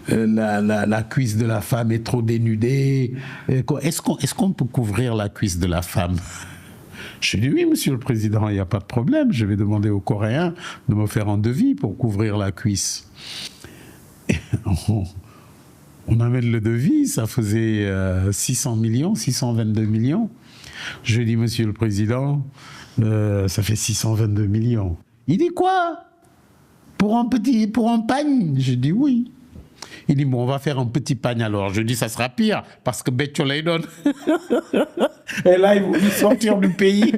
la cuisse de la femme est trop dénudée. Est-ce qu'on peut couvrir la cuisse de la femme? Je lui dis oui, monsieur le président, il n'y a pas de problème, je vais demander aux Coréens de me faire un devis pour couvrir la cuisse. Et on amène le devis, ça faisait 600 millions, 622 millions. Je lui dis, monsieur le président, ça fait 622 millions. Il dit quoi? Pour un pagne? Je dis oui. Il dit, bon, on va faire un petit pagne alors. Je dis, ça sera pire, parce que Betcholay donne. Et là, ils vont nous sortir du pays.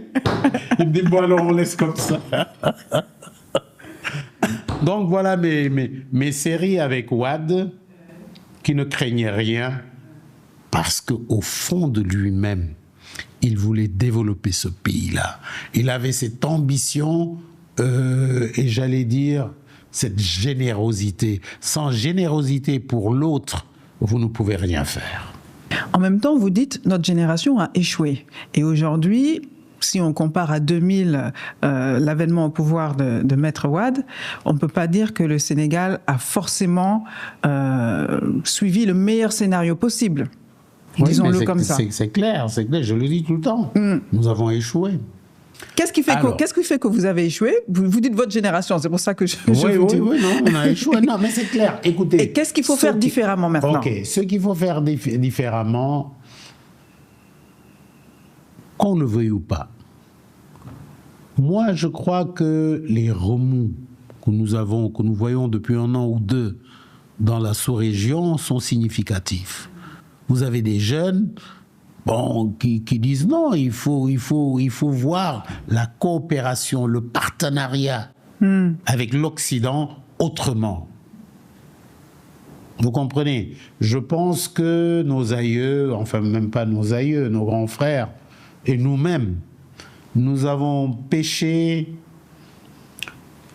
Il me dit, bon, alors on laisse comme ça. Donc voilà mes séries avec Wade, qui ne craignait rien, parce qu'au fond de lui-même, il voulait développer ce pays-là. Il avait cette ambition, et j'allais dire, cette générosité. Sans générosité pour l'autre, vous ne pouvez rien faire. En même temps, vous dites, notre génération a échoué. Et aujourd'hui, si on compare à 2000 l'avènement au pouvoir de Maître Wade, on ne peut pas dire que le Sénégal a forcément suivi le meilleur scénario possible. Oui, disons-le comme ça. C'est clair, je le dis tout le temps. Nous avons échoué. Qu'est-ce qui fait que vous avez échoué? Vous dites votre génération, c'est pour ça que je vous dis. Oui, non, on a échoué. Non, mais c'est clair. Écoutez. Et qu'est-ce qu'il faut faire différemment maintenant? Ok, ce qu'il faut faire différemment, qu'on le veuille ou pas. Moi, je crois que les remous que nous voyons depuis 1 an ou 2 dans la sous-région sont significatifs. Vous avez des jeunes qui disent non, il faut voir la coopération, le partenariat avec l'Occident autrement. Vous comprenez? Je pense que nos aïeux, enfin même pas nos aïeux, nos grands frères et nous-mêmes, nous avons péché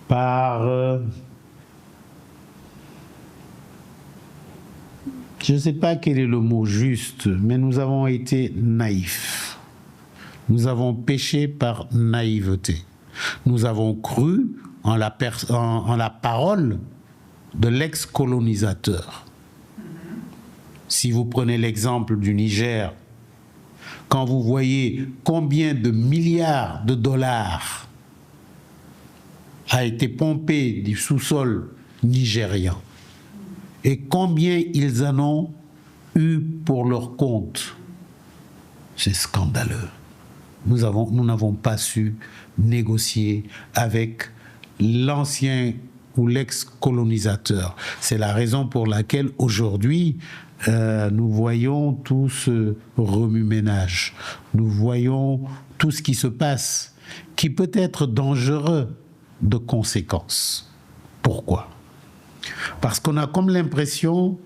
par... je ne sais pas quel est le mot juste, mais nous avons été naïfs. Nous avons péché par naïveté. Nous avons cru en la parole de l'ex-colonisateur. Si vous prenez l'exemple du Niger, quand vous voyez combien de milliards de dollars a été pompé du sous-sol nigérian, et combien ils en ont eu pour leur compte. C'est scandaleux. Nous n'avons pas su négocier avec l'ancien ou l'ex-colonisateur. C'est la raison pour laquelle aujourd'hui, nous voyons tout ce remue-ménage. Nous voyons tout ce qui se passe, qui peut être dangereux de conséquences. Pourquoi ? Parce qu'on a comme l'impression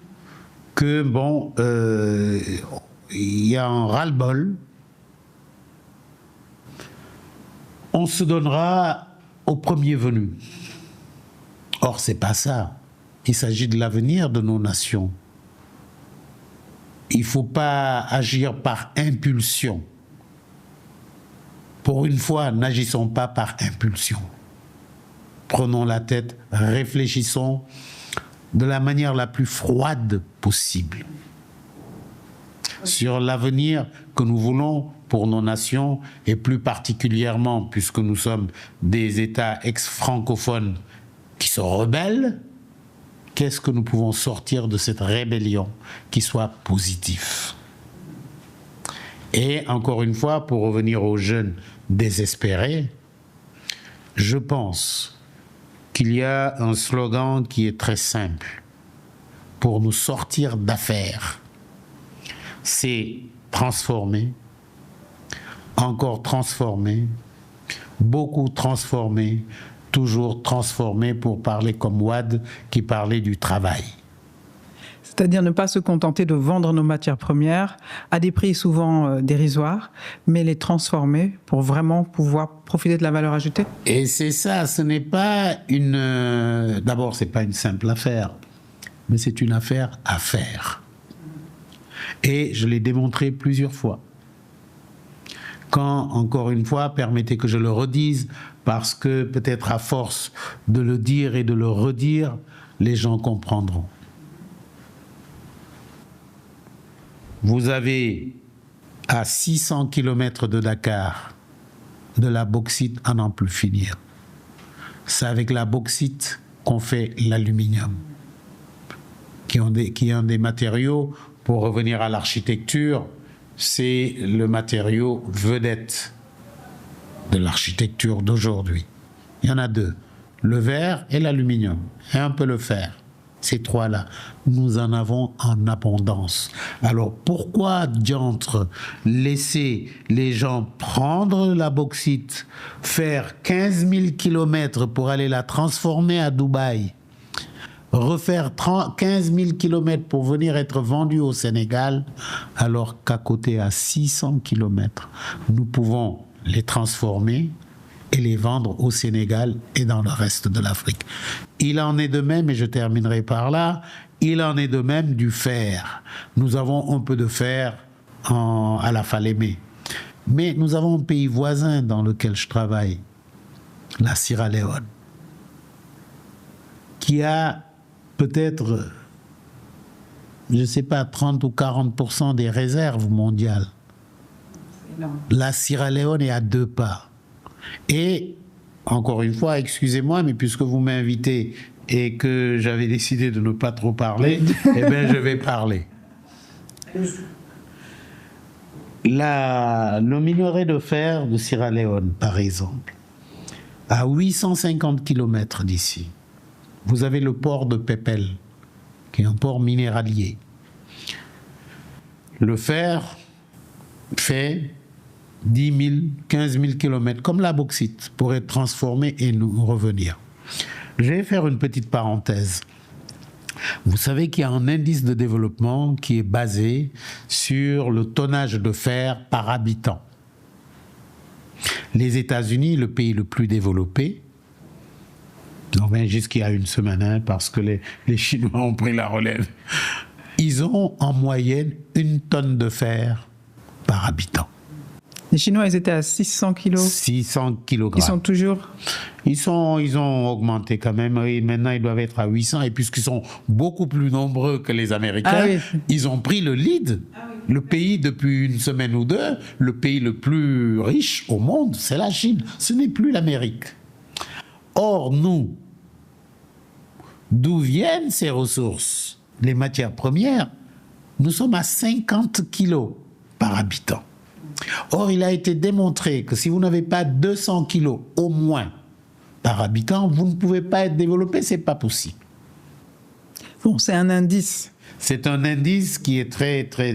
que, il y a un ras-le-bol. On se donnera au premier venu. Or, c'est pas ça. Il s'agit de l'avenir de nos nations. Il ne faut pas agir par impulsion. Pour une fois, n'agissons pas par impulsion. Prenons la tête, réfléchissons de la manière la plus froide possible sur l'avenir que nous voulons pour nos nations et plus particulièrement, puisque nous sommes des États ex-francophones qui se rebellent, qu'est-ce que nous pouvons sortir de cette rébellion qui soit positif? Et encore une fois, pour revenir aux jeunes désespérés, je pense qu'il y a un slogan qui est très simple pour nous sortir d'affaires. C'est transformer, encore transformer, beaucoup transformer, toujours transformer, pour parler comme Wade qui parlait du travail. C'est-à-dire ne pas se contenter de vendre nos matières premières à des prix souvent dérisoires, mais les transformer pour vraiment pouvoir profiter de la valeur ajoutée. Et c'est ça, ce n'est pas une... D'abord, ce n'est pas une simple affaire, mais c'est une affaire à faire. Et je l'ai démontré plusieurs fois. Quand, encore une fois, permettez que je le redise, parce que peut-être à force de le dire et de le redire, les gens comprendront. Vous avez à 600 km de Dakar de la bauxite à n'en plus finir. C'est avec la bauxite qu'on fait l'aluminium, qui est un des matériaux, pour revenir à l'architecture, c'est le matériau vedette de l'architecture d'aujourd'hui. Il y en a deux, le verre et l'aluminium, et un peu le fer. Ces trois-là, nous en avons en abondance. Alors pourquoi diantre laisser les gens prendre la bauxite, faire 15 000 kilomètres pour aller la transformer à Dubaï, refaire 15 000 kilomètres pour venir être vendue au Sénégal, alors qu'à côté, à 600 kilomètres, nous pouvons les transformer et les vendre au Sénégal et dans le reste de l'Afrique. Il en est de même, et je terminerai par là, il en est de même du fer. Nous avons un peu de fer à la Falémé. Mais nous avons un pays voisin dans lequel je travaille, la Sierra Leone, qui a peut-être, je ne sais pas, 30 ou 40% des réserves mondiales. La Sierra Leone est à 2 pas. Et, encore une fois, excusez-moi, mais puisque vous m'invitez et que j'avais décidé de ne pas trop parler, eh bien, je vais parler. Le minerai de fer de Sierra Leone, par exemple, à 850 km d'ici, vous avez le port de Pepel, qui est un port minéralier. Le fer fait 10 000, 15 000 kilomètres, comme la bauxite, pour être transformé et nous revenir. Je vais faire une petite parenthèse. Vous savez qu'il y a un indice de développement qui est basé sur le tonnage de fer par habitant. Les États-Unis, le pays le plus développé, jusqu'il y a une semaine, parce que les Chinois ont pris la relève, ils ont en moyenne 1 tonne de fer par habitant. Les Chinois, ils étaient à 600 kilos. 600 kg. Ils sont toujours... Ils ont augmenté quand même. Et maintenant, ils doivent être à 800. Et puisqu'ils sont beaucoup plus nombreux que les Américains, ils ont pris le lead. Le pays, depuis une semaine ou deux, le pays le plus riche au monde, c'est la Chine. Ce n'est plus l'Amérique. Or, nous, d'où viennent ces ressources, les matières premières, nous sommes à 50 kilos par habitant. Or, il a été démontré que si vous n'avez pas 200 kilos au moins par habitant, vous ne pouvez pas être développé, c'est pas possible. Bon, c'est un indice. C'est un indice qui est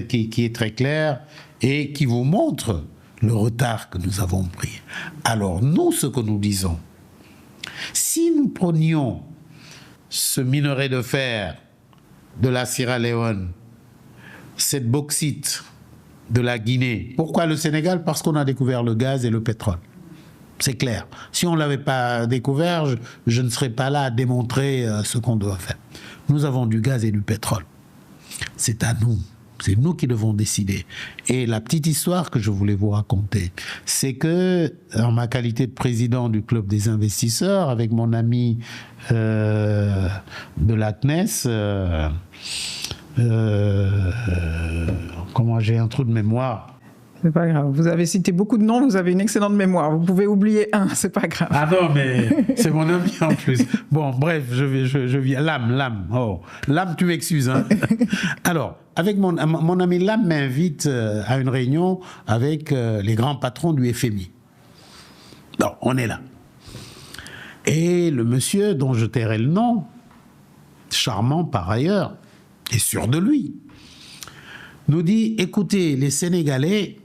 qui est très clair et qui vous montre le retard que nous avons pris. Alors, nous, ce que nous disons, si nous prenions ce minerai de fer de la Sierra Leone, cette bauxite de la Guinée. Pourquoi le Sénégal? Parce qu'on a découvert le gaz et le pétrole. C'est clair. Si on ne l'avait pas découvert, je ne serais pas là à démontrer ce qu'on doit faire. Nous avons du gaz et du pétrole. C'est à nous. C'est nous qui devons décider. Et la petite histoire que je voulais vous raconter, c'est que, en ma qualité de président du Club des investisseurs, avec mon ami de la CNES, comment j'ai un trou de mémoire. C'est pas grave. Vous avez cité beaucoup de noms, vous avez une excellente mémoire. Vous pouvez oublier un, c'est pas grave. Ah non, mais c'est mon ami en plus. Bon, bref, je viens. Lame. Oh, Lame, tu m'excuses. Hein. Alors, avec mon ami Lame m'invite à une réunion avec les grands patrons du FMI. Non, on est là. Et le monsieur, dont je tairai le nom, charmant par ailleurs, et sûr de lui, nous dit, écoutez, les Sénégalais,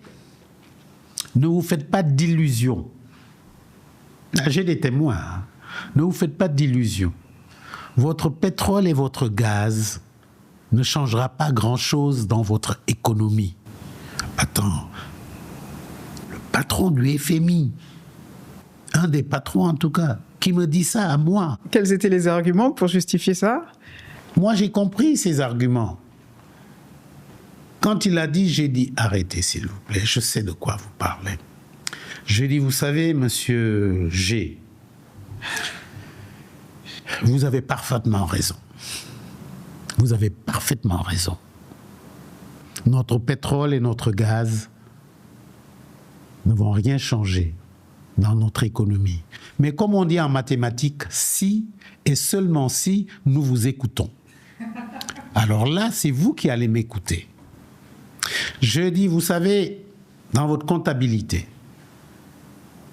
ne vous faites pas d'illusions. J'ai des témoins. Hein. Ne vous faites pas d'illusions. Votre pétrole et votre gaz ne changera pas grand-chose dans votre économie. Attends, le patron du FMI, un des patrons en tout cas, qui me dit ça à moi. Quels étaient les arguments pour justifier ça? Moi, j'ai compris ces arguments. Quand il a dit, j'ai dit, arrêtez s'il vous plaît, je sais de quoi vous parlez. J'ai dit, vous savez, monsieur G, vous avez parfaitement raison. Vous avez parfaitement raison. Notre pétrole et notre gaz ne vont rien changer dans notre économie. Mais comme on dit en mathématiques, si et seulement si nous vous écoutons. Alors là, c'est vous qui allez m'écouter. Je dis, vous savez, dans votre comptabilité,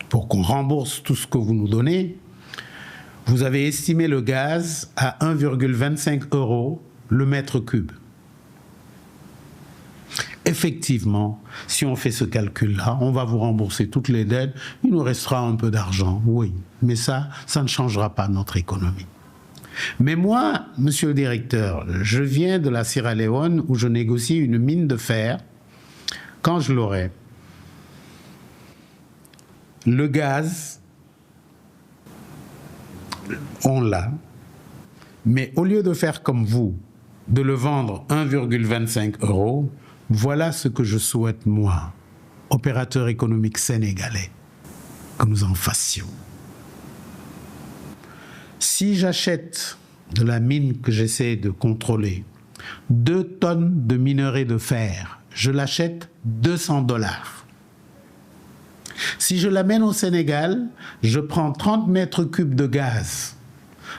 pour qu'on rembourse tout ce que vous nous donnez, vous avez estimé le gaz à 1,25 € le mètre cube. Effectivement, si on fait ce calcul-là, on va vous rembourser toutes les dettes, il nous restera un peu d'argent, oui, mais ça ne changera pas notre économie. Mais moi, monsieur le directeur, je viens de la Sierra Leone où je négocie une mine de fer. Quand je l'aurai, le gaz, on l'a, mais au lieu de faire comme vous, de le vendre 1,25 €, voilà ce que je souhaite, moi, opérateur économique sénégalais, que nous en fassions. Si j'achète de la mine que j'essaie de contrôler 2 tonnes de minerai de fer, je l'achète 200 $. Si je l'amène au Sénégal, je prends 30 mètres cubes de gaz.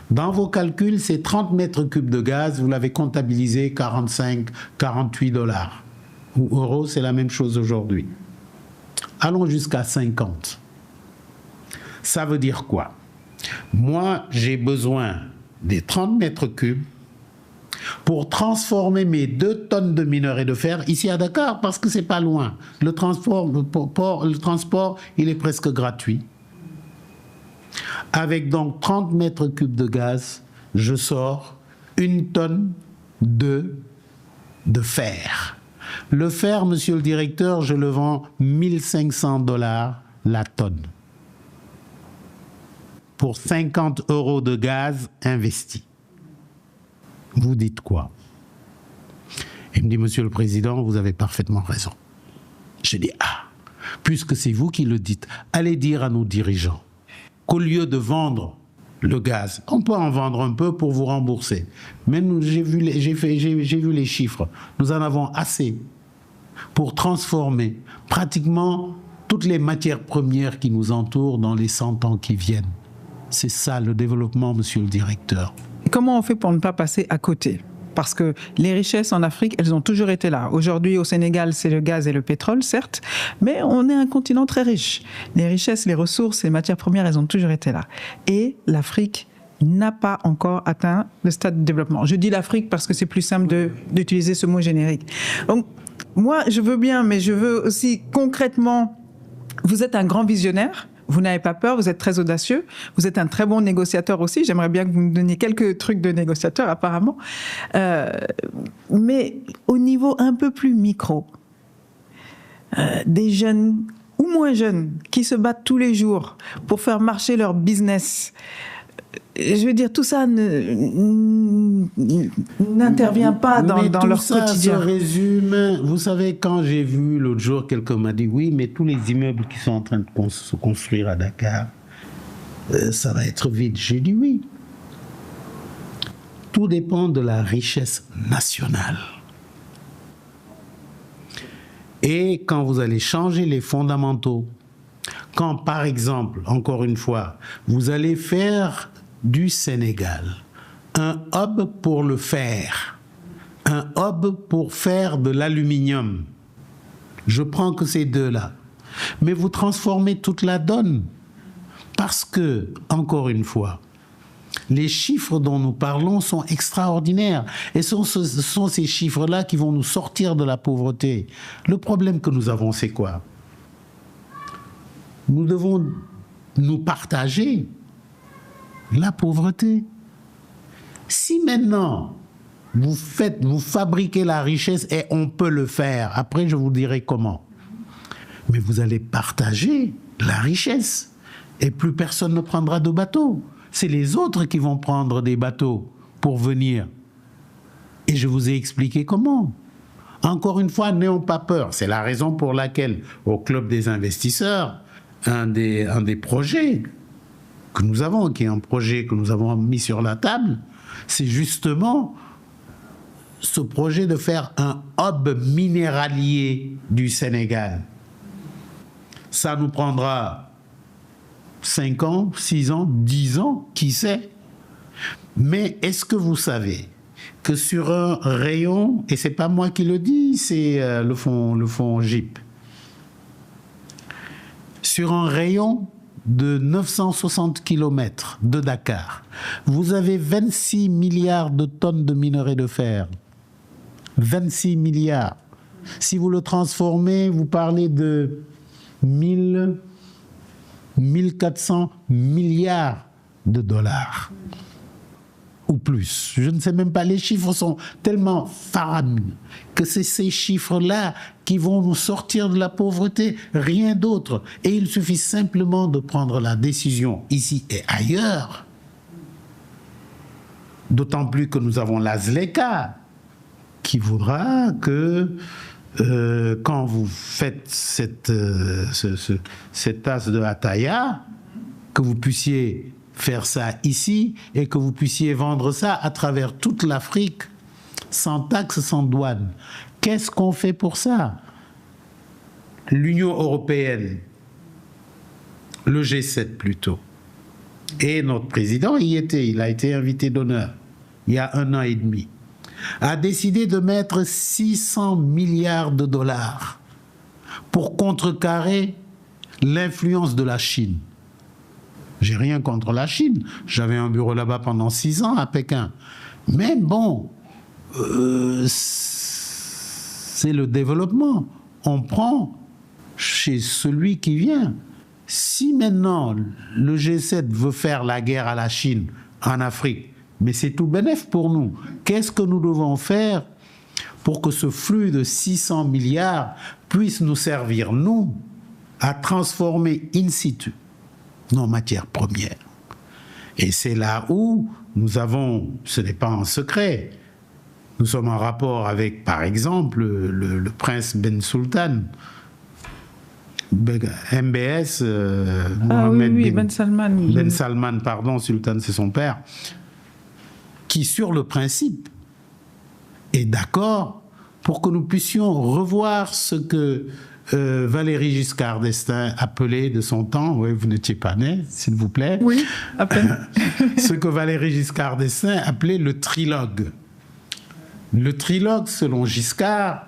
Dans vos calculs, ces 30 mètres cubes de gaz, vous l'avez comptabilisé 45, 48 $. Ou euros, c'est la même chose aujourd'hui. Allons jusqu'à 50. Ça veut dire quoi? Moi, j'ai besoin des 30 mètres cubes pour transformer mes 2 tonnes de minerai de fer ici à Dakar, parce que c'est pas loin. Le transport, il est presque gratuit. Avec donc 30 mètres cubes de gaz, je sors 1 tonne de fer. Le fer, monsieur le directeur, je le vends 1500 $ la tonne. Pour 50 € de gaz investi. Vous dites quoi? Il me dit, monsieur le président, vous avez parfaitement raison. Je dis, puisque c'est vous qui le dites, allez dire à nos dirigeants qu'au lieu de vendre le gaz, on peut en vendre un peu pour vous rembourser. Mais j'ai vu les chiffres. Nous en avons assez pour transformer pratiquement toutes les matières premières qui nous entourent dans les 100 ans qui viennent. C'est ça le développement, monsieur le directeur. Et comment on fait pour ne pas passer à côté? Parce que les richesses en Afrique, elles ont toujours été là. Aujourd'hui, au Sénégal, c'est le gaz et le pétrole, certes, mais on est un continent très riche. Les richesses, les ressources, les matières premières, elles ont toujours été là. Et l'Afrique n'a pas encore atteint le stade de développement. Je dis l'Afrique parce que c'est plus simple d'utiliser ce mot générique. Donc, moi, je veux bien, mais je veux aussi concrètement, vous êtes un grand visionnaire. Vous n'avez pas peur, vous êtes très audacieux, vous êtes un très bon négociateur aussi. J'aimerais bien que vous me donniez quelques trucs de négociateur, apparemment. Mais au niveau un peu plus micro, des jeunes ou moins jeunes qui se battent tous les jours pour faire marcher leur business, je veux dire, tout ça n'intervient pas dans leur quotidien. Tout ça se résume. Vous savez, quand j'ai vu l'autre jour, quelqu'un m'a dit, oui, mais tous les immeubles qui sont en train de se construire à Dakar, ça va être vide. J'ai dit oui. Tout dépend de la richesse nationale. Et quand vous allez changer les fondamentaux, quand, par exemple, encore une fois, vous allez faire du Sénégal un hub pour le fer, un hub pour faire de l'aluminium. Je prends que ces deux-là. Mais vous transformez toute la donne. Parce que, encore une fois, les chiffres dont nous parlons sont extraordinaires. Et ce sont ces chiffres-là qui vont nous sortir de la pauvreté. Le problème que nous avons, c'est quoi? Nous devons nous partager la pauvreté. Si maintenant vous fabriquez la richesse, et on peut le faire, après je vous dirai comment, mais vous allez partager la richesse et plus personne ne prendra de bateau. C'est les autres qui vont prendre des bateaux pour venir. Et je vous ai expliqué comment. Encore une fois, n'ayons pas peur. C'est la raison pour laquelle, au Club des investisseurs, un des projets que nous avons, qui est un projet que nous avons mis sur la table, c'est justement ce projet de faire un hub minéralier du Sénégal. Ça nous prendra 5 ans, 6 ans, 10 ans, qui sait. Mais est-ce que vous savez que sur un rayon, et c'est pas moi qui le dis, c'est le fonds GIP, sur un rayon de 960 km de Dakar, vous avez 26 milliards de tonnes de minerai de fer. 26 milliards. Si vous le transformez, vous parlez de 1400 milliards de dollars. Ou plus. Je ne sais même pas, les chiffres sont tellement faramineux que c'est ces chiffres-là qui vont nous sortir de la pauvreté, rien d'autre. Et il suffit simplement de prendre la décision ici et ailleurs. D'autant plus que nous avons la ZLECA qui voudra que quand vous faites cette tasse de Hataya, que vous puissiez faire ça ici et que vous puissiez vendre ça à travers toute l'Afrique sans taxe, sans douane. Qu'est-ce qu'on fait pour ça? L'Union européenne, le G7 plutôt, et notre président y était, il a été invité d'honneur il y a 1 an et demi, a décidé de mettre 600 milliards de dollars pour contrecarrer l'influence de la Chine. J'ai rien contre la Chine. J'avais un bureau là-bas pendant 6 ans à Pékin. Mais bon, c'est le développement. On prend chez celui qui vient. Si maintenant le G7 veut faire la guerre à la Chine en Afrique, mais c'est tout bénef pour nous. Qu'est-ce que nous devons faire pour que ce flux de 600 milliards puisse nous servir, nous, à transformer in situ nos matières premières. Et c'est là où nous avons, ce n'est pas un secret, nous sommes en rapport avec, par exemple, le prince Ben Sultan, MBS, Mohamed Ben Salman. Ben Salman, pardon, Sultan c'est son père, qui sur le principe est d'accord pour que nous puissions revoir ce que Valéry Giscard d'Estaing appelait de son temps, oui, vous n'étiez pas né, s'il vous plaît. Oui, à peine. Ce que Valéry Giscard d'Estaing appelait le trilogue. Le trilogue, selon Giscard,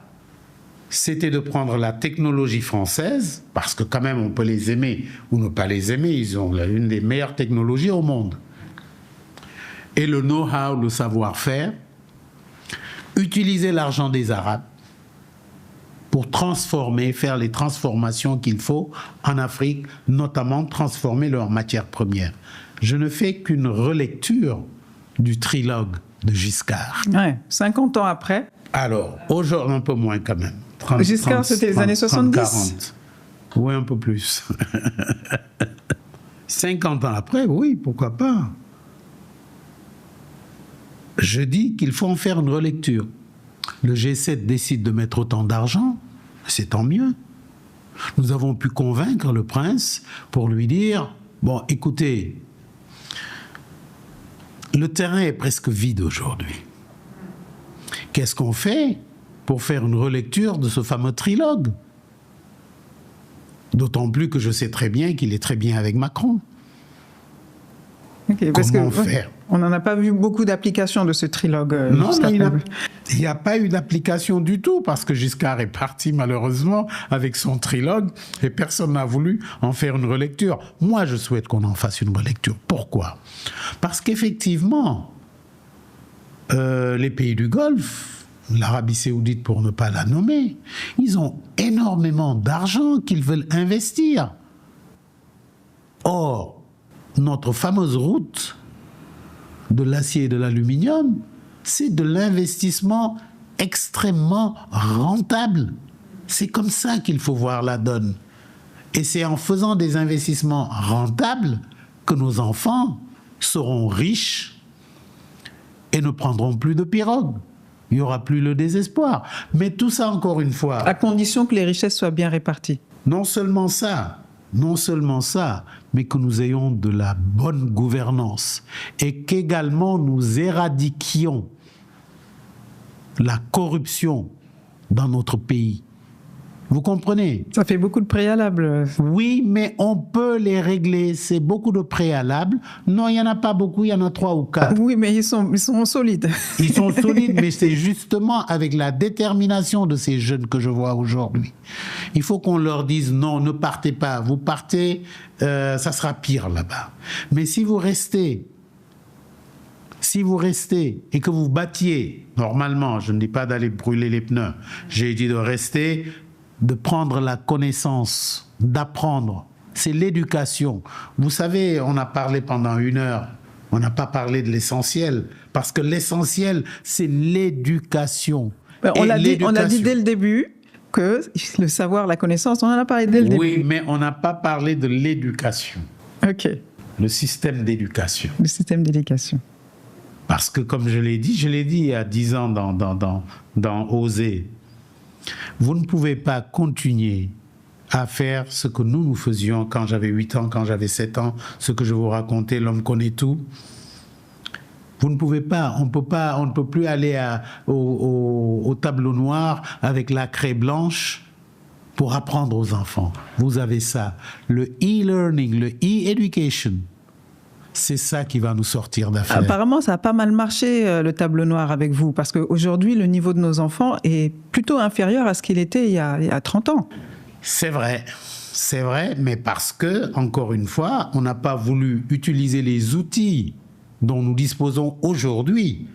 c'était de prendre la technologie française, parce que quand même on peut les aimer ou ne pas les aimer, ils ont une des meilleures technologies au monde. Et le know-how, le savoir-faire, utiliser l'argent des Arabes pour transformer, faire les transformations qu'il faut en Afrique, notamment transformer leurs matières premières. Je ne fais qu'une relecture du trilogue de Giscard. Ouais, 50 ans après. Alors, aujourd'hui, un peu moins quand même. Giscard, c'était les années 70 40. Oui, un peu plus. 50 ans après, oui, pourquoi pas. Je dis qu'il faut en faire une relecture. Le G7 décide de mettre autant d'argent, c'est tant mieux. Nous avons pu convaincre le prince pour lui dire, bon, écoutez, le terrain est presque vide aujourd'hui. Qu'est-ce qu'on fait pour faire une relecture de ce fameux trilogue? D'autant plus que je sais très bien qu'il est très bien avec Macron. Okay, parce Comment faire? On n'en a pas vu beaucoup d'applications de ce trilogue. Non, il n'y a pas eu d'application du tout, parce que Giscard est parti malheureusement avec son trilogue et personne n'a voulu en faire une relecture. Moi, je souhaite qu'on en fasse une relecture. Pourquoi? Parce qu'effectivement, les pays du Golfe, l'Arabie Saoudite pour ne pas la nommer, ils ont énormément d'argent qu'ils veulent investir. Or, notre fameuse route de l'acier et de l'aluminium, c'est de l'investissement extrêmement rentable. C'est comme ça qu'il faut voir la donne. Et c'est en faisant des investissements rentables que nos enfants seront riches et ne prendront plus de pirogue. il n'y aura plus le désespoir. Mais tout ça, encore une fois... À condition que les richesses soient bien réparties. Non seulement ça, mais que nous ayons de la bonne gouvernance et qu'également nous éradiquions la corruption dans notre pays. Vous comprenez? Ça fait beaucoup de préalables. Oui, mais on peut les régler. C'est beaucoup de préalables. Non, il n'y en a pas beaucoup, il y en a 3 ou 4. Oui, mais ils sont solides. Ils sont solides, mais c'est justement avec la détermination de ces jeunes que je vois aujourd'hui. Il faut qu'on leur dise non, ne partez pas. Vous partez, ça sera pire là-bas. Mais si vous restez et que vous battiez, normalement, je ne dis pas d'aller brûler les pneus, j'ai dit de rester, de prendre la connaissance, d'apprendre. C'est l'éducation. Vous savez, on a parlé pendant 1 heure, on n'a pas parlé de l'essentiel, parce que l'essentiel, c'est l'éducation. On l'a dit dès le début, que le savoir, la connaissance, on en a parlé dès le début. Oui, mais on n'a pas parlé de l'éducation. OK. Le système d'éducation. Le système d'éducation. Parce que, comme je l'ai dit il y a 10 ans dans Oser, vous ne pouvez pas continuer à faire ce que nous faisions quand j'avais 8 ans, quand j'avais 7 ans, ce que je vous racontais, l'homme connaît tout. Vous ne pouvez pas, on ne peut plus aller au tableau noir avec la craie blanche pour apprendre aux enfants. Vous avez ça, le e-learning, le e-education. C'est ça qui va nous sortir d'affaires. Apparemment, ça a pas mal marché, le tableau noir avec vous, parce qu'aujourd'hui, le niveau de nos enfants est plutôt inférieur à ce qu'il était il y a 30 ans. C'est vrai, mais parce que, encore une fois, on n'a pas voulu utiliser les outils dont nous disposons aujourd'hui.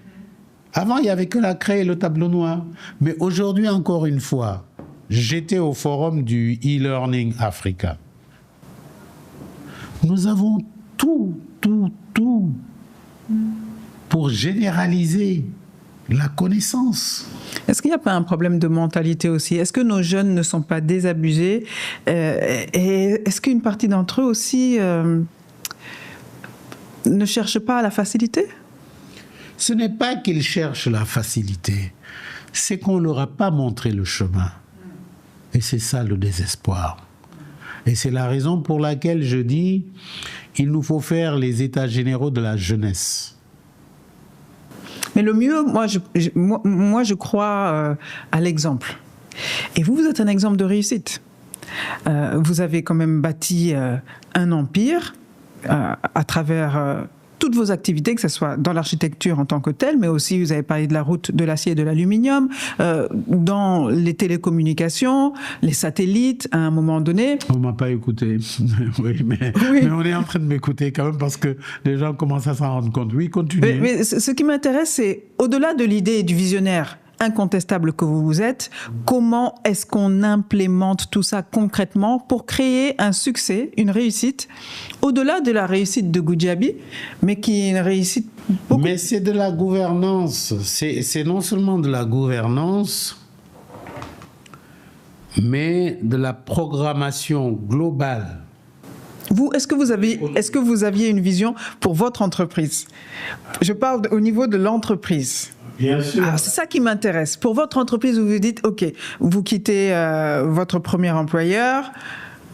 Avant, il n'y avait que la craie et le tableau noir. Mais aujourd'hui, encore une fois, j'étais au forum du e-learning Africa. Nous avons tout pour généraliser la connaissance. Est-ce qu'il n'y a pas un problème de mentalité aussi? Est-ce que nos jeunes ne sont pas désabusés? Et est-ce qu'une partie d'entre eux aussi ne cherchent pas la facilité? Ce n'est pas qu'ils cherchent la facilité, c'est qu'on ne leur a pas montré le chemin. Et c'est ça le désespoir. Et c'est la raison pour laquelle je dis il nous faut faire les états généraux de la jeunesse. Mais le mieux, moi je crois à l'exemple. Et vous êtes un exemple de réussite. Vous avez quand même bâti un empire à travers toutes vos activités, que ce soit dans l'architecture en tant que telle, mais aussi vous avez parlé de la route de l'acier et de l'aluminium, dans les télécommunications, les satellites, à un moment donné. On ne m'a pas écouté, oui, mais on est en train de m'écouter quand même parce que les gens commencent à s'en rendre compte. Oui, continuez. Mais ce qui m'intéresse, c'est au-delà de l'idée du visionnaire incontestable que vous êtes, comment est-ce qu'on implémente tout ça concrètement pour créer un succès, une réussite, au-delà de la réussite de Goudiaby, mais qui est une réussite beaucoup... Mais c'est de la gouvernance, c'est non seulement de la gouvernance, mais de la programmation globale. Vous, est-ce que vous aviez une vision pour votre entreprise? Je parle au niveau de l'entreprise. Bien sûr. Alors, c'est ça qui m'intéresse. Pour votre entreprise, vous vous dites, OK, vous quittez votre premier employeur,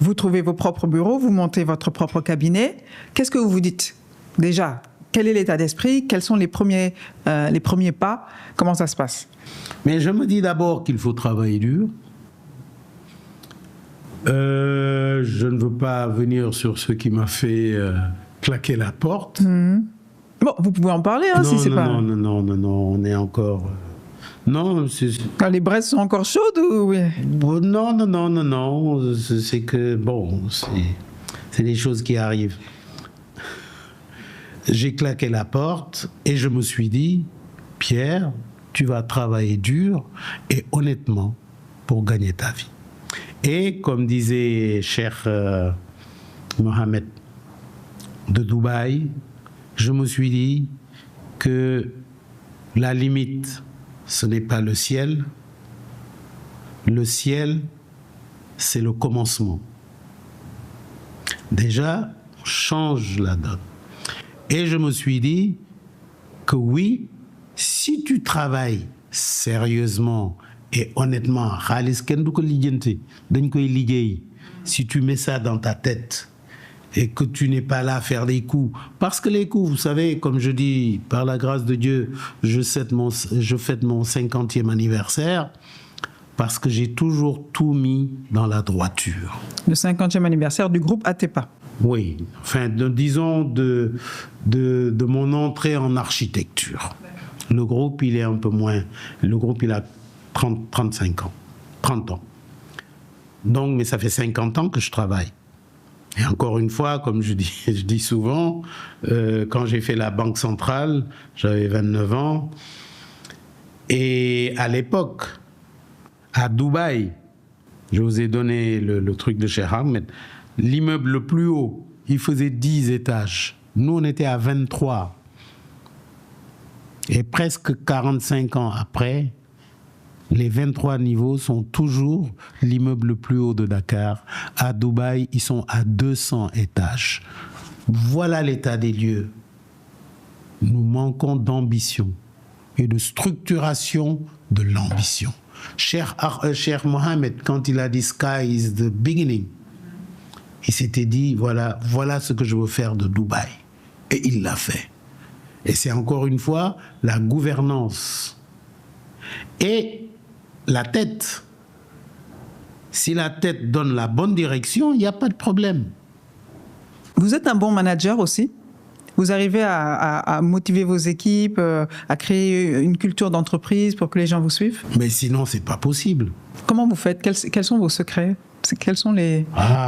vous trouvez vos propres bureaux, vous montez votre propre cabinet. Qu'est-ce que vous vous dites? Déjà, quel est l'état d'esprit? Quels sont les premiers pas? Comment ça se passe? Mais je me dis d'abord qu'il faut travailler dur. Je ne veux pas venir sur ce qui m'a fait claquer la porte. Mmh. Bon, vous pouvez en parler, hein, si c'est pas... Non, on est encore... Non, les braises sont encore chaudes ou... Non, c'est que, bon, c'est des choses qui arrivent. J'ai claqué la porte et je me suis dit, Pierre, tu vas travailler dur et honnêtement pour gagner ta vie. Et comme disait Cheikh Mohamed de Dubaï, je me suis dit que la limite, ce n'est pas le ciel. Le ciel, c'est le commencement. Déjà, change la donne. Et je me suis dit que oui, si tu travailles sérieusement et honnêtement, xaalis kenn du ko lijjanti dañ koy liggéey. Si tu mets ça dans ta tête et que tu n'es pas là à faire des coups, parce que les coups, vous savez, comme je dis, par la grâce de Dieu, je fête mon 50e anniversaire parce que j'ai toujours tout mis dans la droiture. Le 50e anniversaire du groupe Atepa. Oui, enfin, disons de mon entrée en architecture. Le groupe, il est un peu moins. Le groupe, il a 35 ans, 30 ans. Donc, mais ça fait 50 ans que je travaille. Et encore une fois, comme je dis souvent, quand j'ai fait la Banque centrale, j'avais 29 ans. Et à l'époque, à Dubaï, je vous ai donné le truc de Cheikh Ahmed, l'immeuble le plus haut, il faisait 10 étages. Nous, on était à 23. Et presque 45 ans après, les 23 niveaux sont toujours l'immeuble le plus haut de Dakar. À Dubaï, ils sont à 200 étages. Voilà l'état des lieux. Nous manquons d'ambition et de structuration de l'ambition. Cheikh Mohammed, quand il a dit « Sky is the beginning », il s'était dit voilà ce que je veux faire de Dubaï. Et il l'a fait. Et c'est encore une fois la gouvernance. Et la tête. Si la tête donne la bonne direction, il n'y a pas de problème. Vous êtes un bon manager aussi ? Vous arrivez à motiver vos équipes, à créer une culture d'entreprise pour que les gens vous suivent ? Mais sinon, ce n'est pas possible. Comment vous faites ? Quels sont vos secrets ? Quels sont les...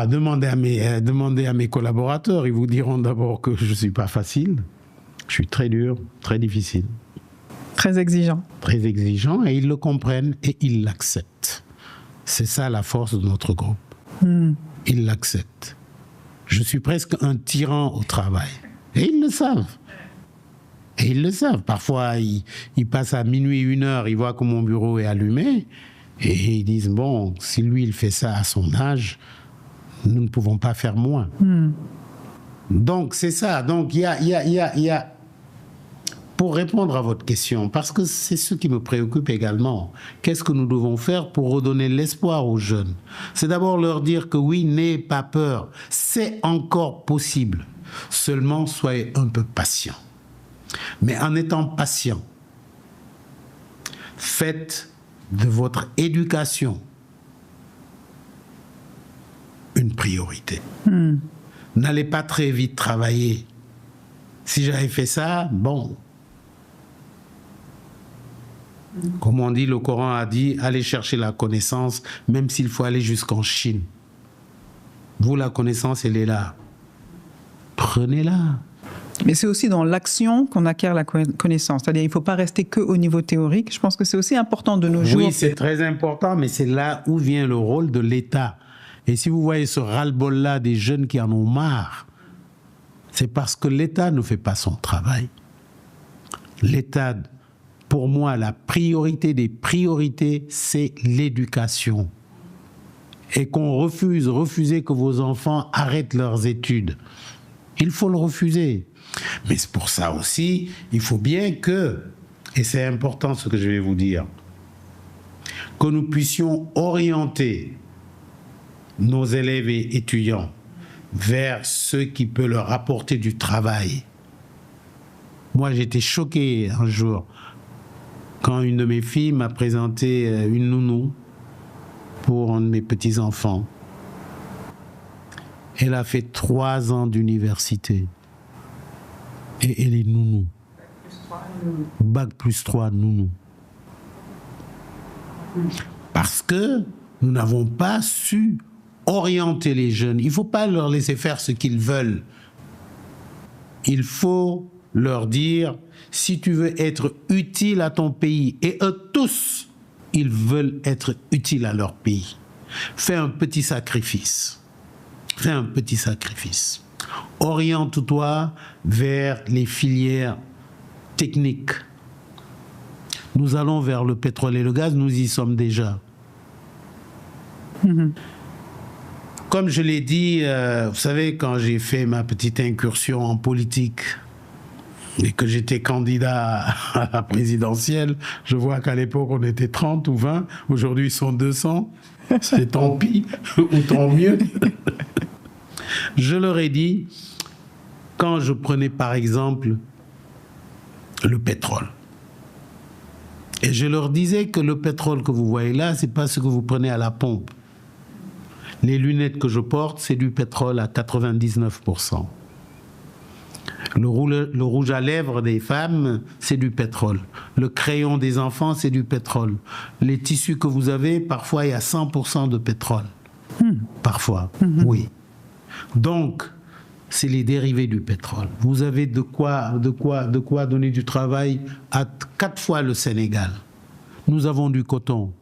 Demandez à mes collaborateurs. Ils vous diront d'abord que je ne suis pas facile. Je suis très dur, très difficile. Très exigeant. Très exigeant, et ils le comprennent et ils l'acceptent. C'est ça la force de notre groupe. Ils l'acceptent. Je suis presque un tyran au travail. Et ils le savent. Et ils le savent. Parfois, ils passent à minuit, 1h, ils voient que mon bureau est allumé. Et ils disent, bon, si lui, il fait ça à son âge, nous ne pouvons pas faire moins. Donc, c'est ça. Donc, il y a... Pour répondre à votre question, parce que c'est ce qui me préoccupe également, qu'est-ce que nous devons faire pour redonner l'espoir aux jeunes ? C'est d'abord leur dire que oui, n'ayez pas peur, c'est encore possible. Seulement, soyez un peu patient. Mais en étant patient, faites de votre éducation une priorité. N'allez pas très vite travailler. Si j'avais fait ça, bon. Comme on dit, le Coran a dit, allez chercher la connaissance, même s'il faut aller jusqu'en Chine. Vous, la connaissance, elle est là. Prenez-la. Mais c'est aussi dans l'action qu'on acquiert la connaissance. C'est-à-dire, il ne faut pas rester qu'au niveau théorique. Je pense que c'est aussi important de nos jours. Oui, c'est très important, mais c'est là où vient le rôle de l'État. Et si vous voyez ce ras-le-bol-là des jeunes qui en ont marre, c'est parce que l'État ne fait pas son travail. L'État, pour moi, la priorité des priorités, c'est l'éducation. Et qu'on refusez que vos enfants arrêtent leurs études. Il faut le refuser. Mais c'est pour ça aussi, il faut bien que, et c'est important ce que je vais vous dire, que nous puissions orienter nos élèves et étudiants vers ce qui peut leur apporter du travail. Moi, j'étais choqué un jour quand une de mes filles m'a présenté une nounou pour un de mes petits-enfants. Elle a fait 3 ans d'université. Et elle est nounou. Bac plus 3, nounou. Parce que nous n'avons pas su orienter les jeunes. Il ne faut pas leur laisser faire ce qu'ils veulent. Il faut leur dire, si tu veux être utile à ton pays, et eux tous, ils veulent être utiles à leur pays. Fais un petit sacrifice. Fais un petit sacrifice. Oriente-toi vers les filières techniques. Nous allons vers le pétrole et le gaz, nous y sommes déjà. Comme je l'ai dit, vous savez, quand j'ai fait ma petite incursion en politique, et que j'étais candidat à la présidentielle, je vois qu'à l'époque on était 30 ou 20, aujourd'hui ils sont 200, c'est tant pis ou tant mieux. Je leur ai dit, quand je prenais par exemple le pétrole, et je leur disais que le pétrole que vous voyez là, c'est pas ce que vous prenez à la pompe. Les lunettes que je porte, c'est du pétrole à 99%. Le rouge à lèvres des femmes, c'est du pétrole. Le crayon des enfants, c'est du pétrole. Les tissus que vous avez, parfois, il y a 100% de pétrole. Parfois, oui. Donc, c'est les dérivés du pétrole. Vous avez de quoi donner du travail à 4 fois le Sénégal. Nous avons du coton.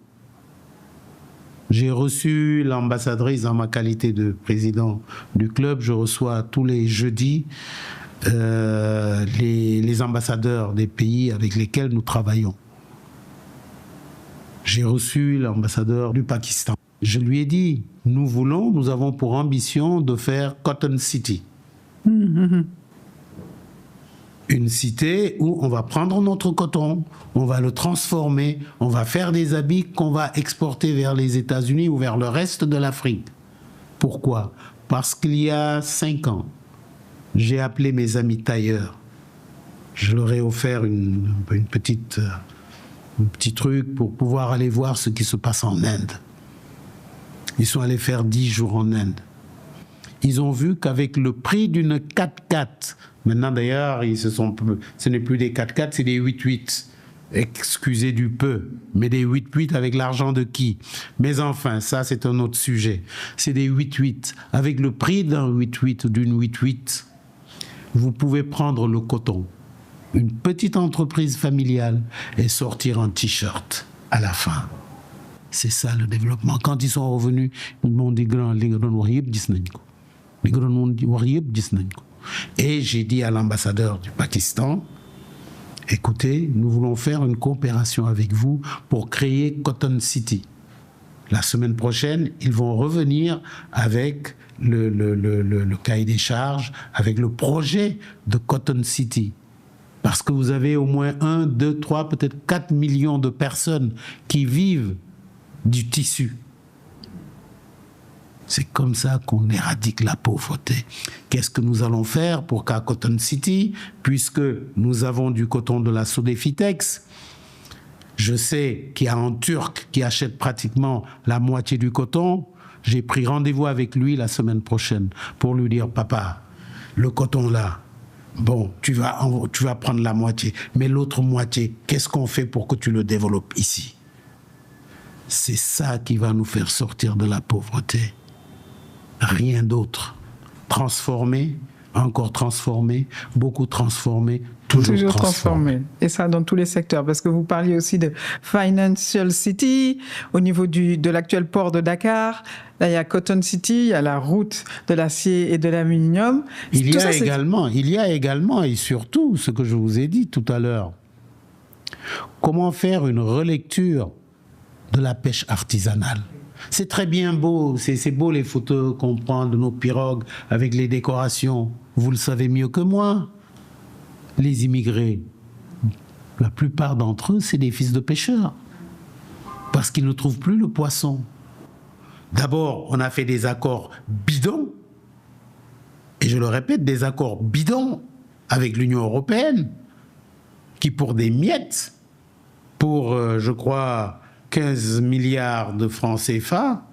J'ai reçu l'ambassadrice en ma qualité de président du club. Je reçois tous les jeudis les ambassadeurs des pays avec lesquels nous travaillons. J'ai reçu l'ambassadeur du Pakistan. Je lui ai dit, nous avons pour ambition de faire Cotton City. Une cité où on va prendre notre coton, on va le transformer, on va faire des habits qu'on va exporter vers les États-Unis ou vers le reste de l'Afrique. Pourquoi? Parce qu'il y a 5 ans, j'ai appelé mes amis tailleurs. Je leur ai offert un petit truc pour pouvoir aller voir ce qui se passe en Inde. Ils sont allés faire 10 jours en Inde. Ils ont vu qu'avec le prix d'une 4x4, maintenant d'ailleurs, ce n'est plus des 4x4, c'est des 8x8. Excusez du peu, mais des 8x8 avec l'argent de qui? Mais enfin, ça c'est un autre sujet. C'est des 8x8. Avec le prix d'un 8x8 ou d'une 8x8, vous pouvez prendre le coton, une petite entreprise familiale, et sortir un t-shirt à la fin. C'est ça le développement. Quand ils sont revenus, ils m'ont dit et j'ai dit à l'ambassadeur du Pakistan, écoutez, nous voulons faire une coopération avec vous pour créer Cotton City. La semaine prochaine, ils vont revenir avec le cahier des charges, avec le projet de Cotton City. Parce que vous avez au moins 1, 2, 3, peut-être 4 millions de personnes qui vivent du tissu. C'est comme ça qu'on éradique la pauvreté. Qu'est-ce que nous allons faire pour qu'à Cotton City, puisque nous avons du coton de la Sodefitex, je sais qu'il y a un Turc qui achète pratiquement la moitié du coton. J'ai pris rendez-vous avec lui la semaine prochaine pour lui dire, papa, le coton là, bon, tu vas prendre la moitié, mais l'autre moitié, qu'est-ce qu'on fait pour que tu le développes ici? C'est ça qui va nous faire sortir de la pauvreté. Rien d'autre. Transformer, encore transformer, beaucoup transformer, toujours transformer. Et ça dans tous les secteurs, parce que vous parliez aussi de Financial City, au niveau de l'actuel port de Dakar. Là, il y a Cotton City, il y a la route de l'acier et de l'aluminium. Il y a également et surtout ce que je vous ai dit tout à l'heure. Comment faire une relecture de la pêche artisanale? C'est très bien beau, c'est beau les photos qu'on prend de nos pirogues avec les décorations. Vous le savez mieux que moi. Les immigrés, la plupart d'entre eux, c'est des fils de pêcheurs. Parce qu'ils ne trouvent plus le poisson. D'abord, on a fait des accords bidons. Et je le répète, des accords bidons avec l'Union européenne, qui pour des miettes, pour, je crois, 15 milliards de francs CFA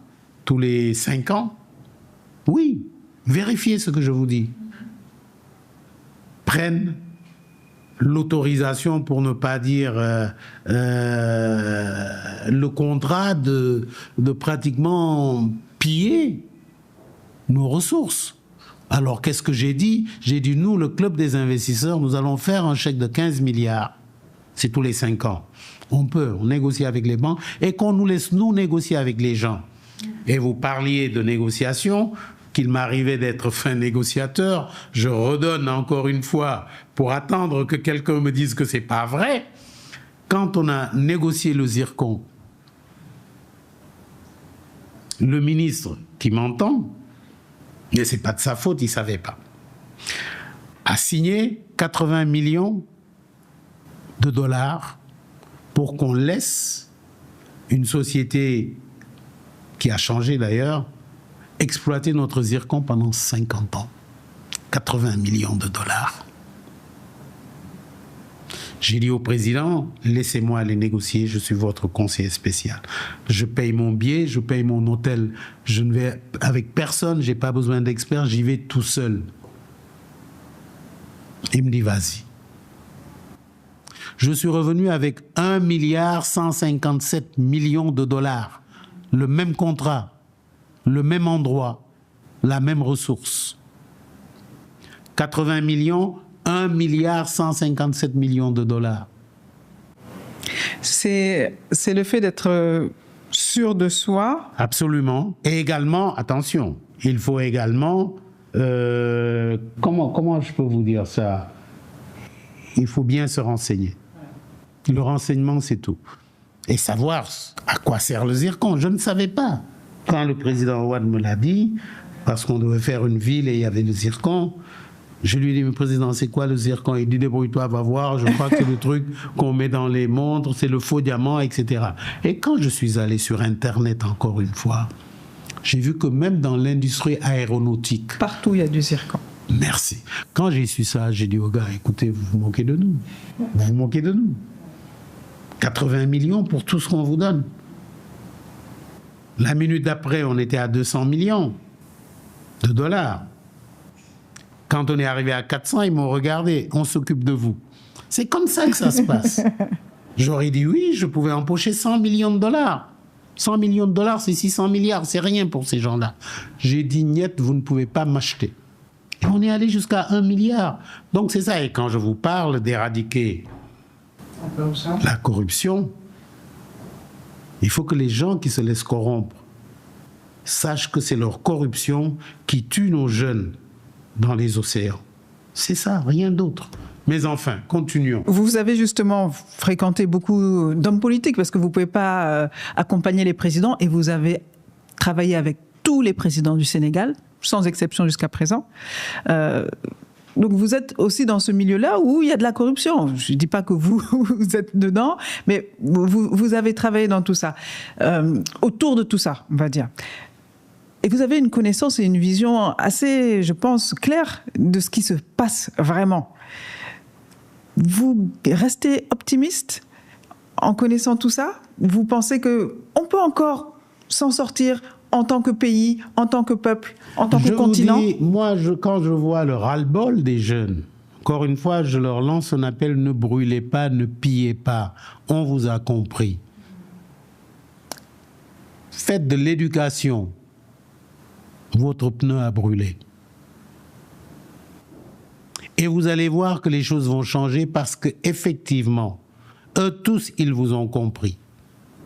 tous les 5 ans. Oui, vérifiez ce que je vous dis. Prennent l'autorisation, pour ne pas dire le contrat de pratiquement piller nos ressources. Alors qu'est-ce que j'ai dit? J'ai dit, nous, le club des investisseurs, nous allons faire un chèque de 15 milliards. C'est tous les 5 ans. On négocie avec les banques et qu'on nous laisse nous négocier avec les gens. Et vous parliez de négociation, qu'il m'arrivait d'être fin négociateur. Je redonne encore une fois pour attendre que quelqu'un me dise que c'est pas vrai. Quand on a négocié le zircon, le ministre qui m'entend, mais c'est pas de sa faute, il savait pas, a signé 80 millions de dollars pour qu'on laisse une société qui a changé d'ailleurs exploiter notre zircon pendant 50 ans. 80 millions de dollars. J'ai dit au président, laissez-moi aller négocier, je suis votre conseiller spécial. Je paye mon billet, je paye mon hôtel, je ne vais avec personne, je n'ai pas besoin d'experts, j'y vais tout seul. Il me dit, vas-y. Je suis revenu avec 1,157 milliard de dollars. Le même contrat, le même endroit, la même ressource. 80 millions, 1,157 milliard de dollars. C'est le fait d'être sûr de soi. Absolument. Et également, attention, il faut également... comment je peux vous dire ça? Il faut bien se renseigner. Le renseignement, c'est tout. Et savoir à quoi sert le zircon. Je ne savais pas. Quand le président Ouad me l'a dit, parce qu'on devait faire une ville et il y avait le zircon, je lui ai dit, mais président, c'est quoi le zircon? Il dit, débrouille-toi, va voir, je crois que c'est le truc qu'on met dans les montres, c'est le faux diamant, etc. Et quand je suis allé sur Internet, encore une fois, j'ai vu que même dans l'industrie aéronautique... Partout, il y a du zircon. Merci. Quand j'ai su ça, j'ai dit aux gars, écoutez, vous vous moquez de nous. Vous vous moquez de nous. 80 millions pour tout ce qu'on vous donne. La minute d'après, on était à 200 millions de dollars. Quand on est arrivé à 400, ils m'ont regardé, on s'occupe de vous. C'est comme ça que ça se passe. J'aurais dit oui, je pouvais empocher 100 millions de dollars. 100 millions de dollars, c'est 600 milliards, c'est rien pour ces gens-là. J'ai dit, niet, vous ne pouvez pas m'acheter. Et on est allé jusqu'à 1 milliard. Donc c'est ça, et quand je vous parle d'éradiquer la corruption, il faut que les gens qui se laissent corrompre sachent que c'est leur corruption qui tue nos jeunes dans les océans. C'est ça, rien d'autre. Mais enfin, continuons. Vous avez justement fréquenté beaucoup d'hommes politiques parce que vous ne pouvez pas accompagner les présidents et vous avez travaillé avec tous les présidents du Sénégal, sans exception jusqu'à présent. Donc vous êtes aussi dans ce milieu-là où il y a de la corruption. Je ne dis pas que vous êtes dedans, mais vous avez travaillé dans tout ça, autour de tout ça, on va dire. Et vous avez une connaissance et une vision assez, je pense, claire de ce qui se passe vraiment. Vous restez optimiste en connaissant tout ça? Vous pensez qu'on peut encore s'en sortir en tant que pays, en tant que peuple, en tant que continent? Moi, quand je vois le ras-le-bol des jeunes, encore une fois, je leur lance un appel, ne brûlez pas, ne pillez pas. On vous a compris. Faites de l'éducation. Votre pneu a brûlé. Et vous allez voir que les choses vont changer parce qu'effectivement, eux tous, ils vous ont compris.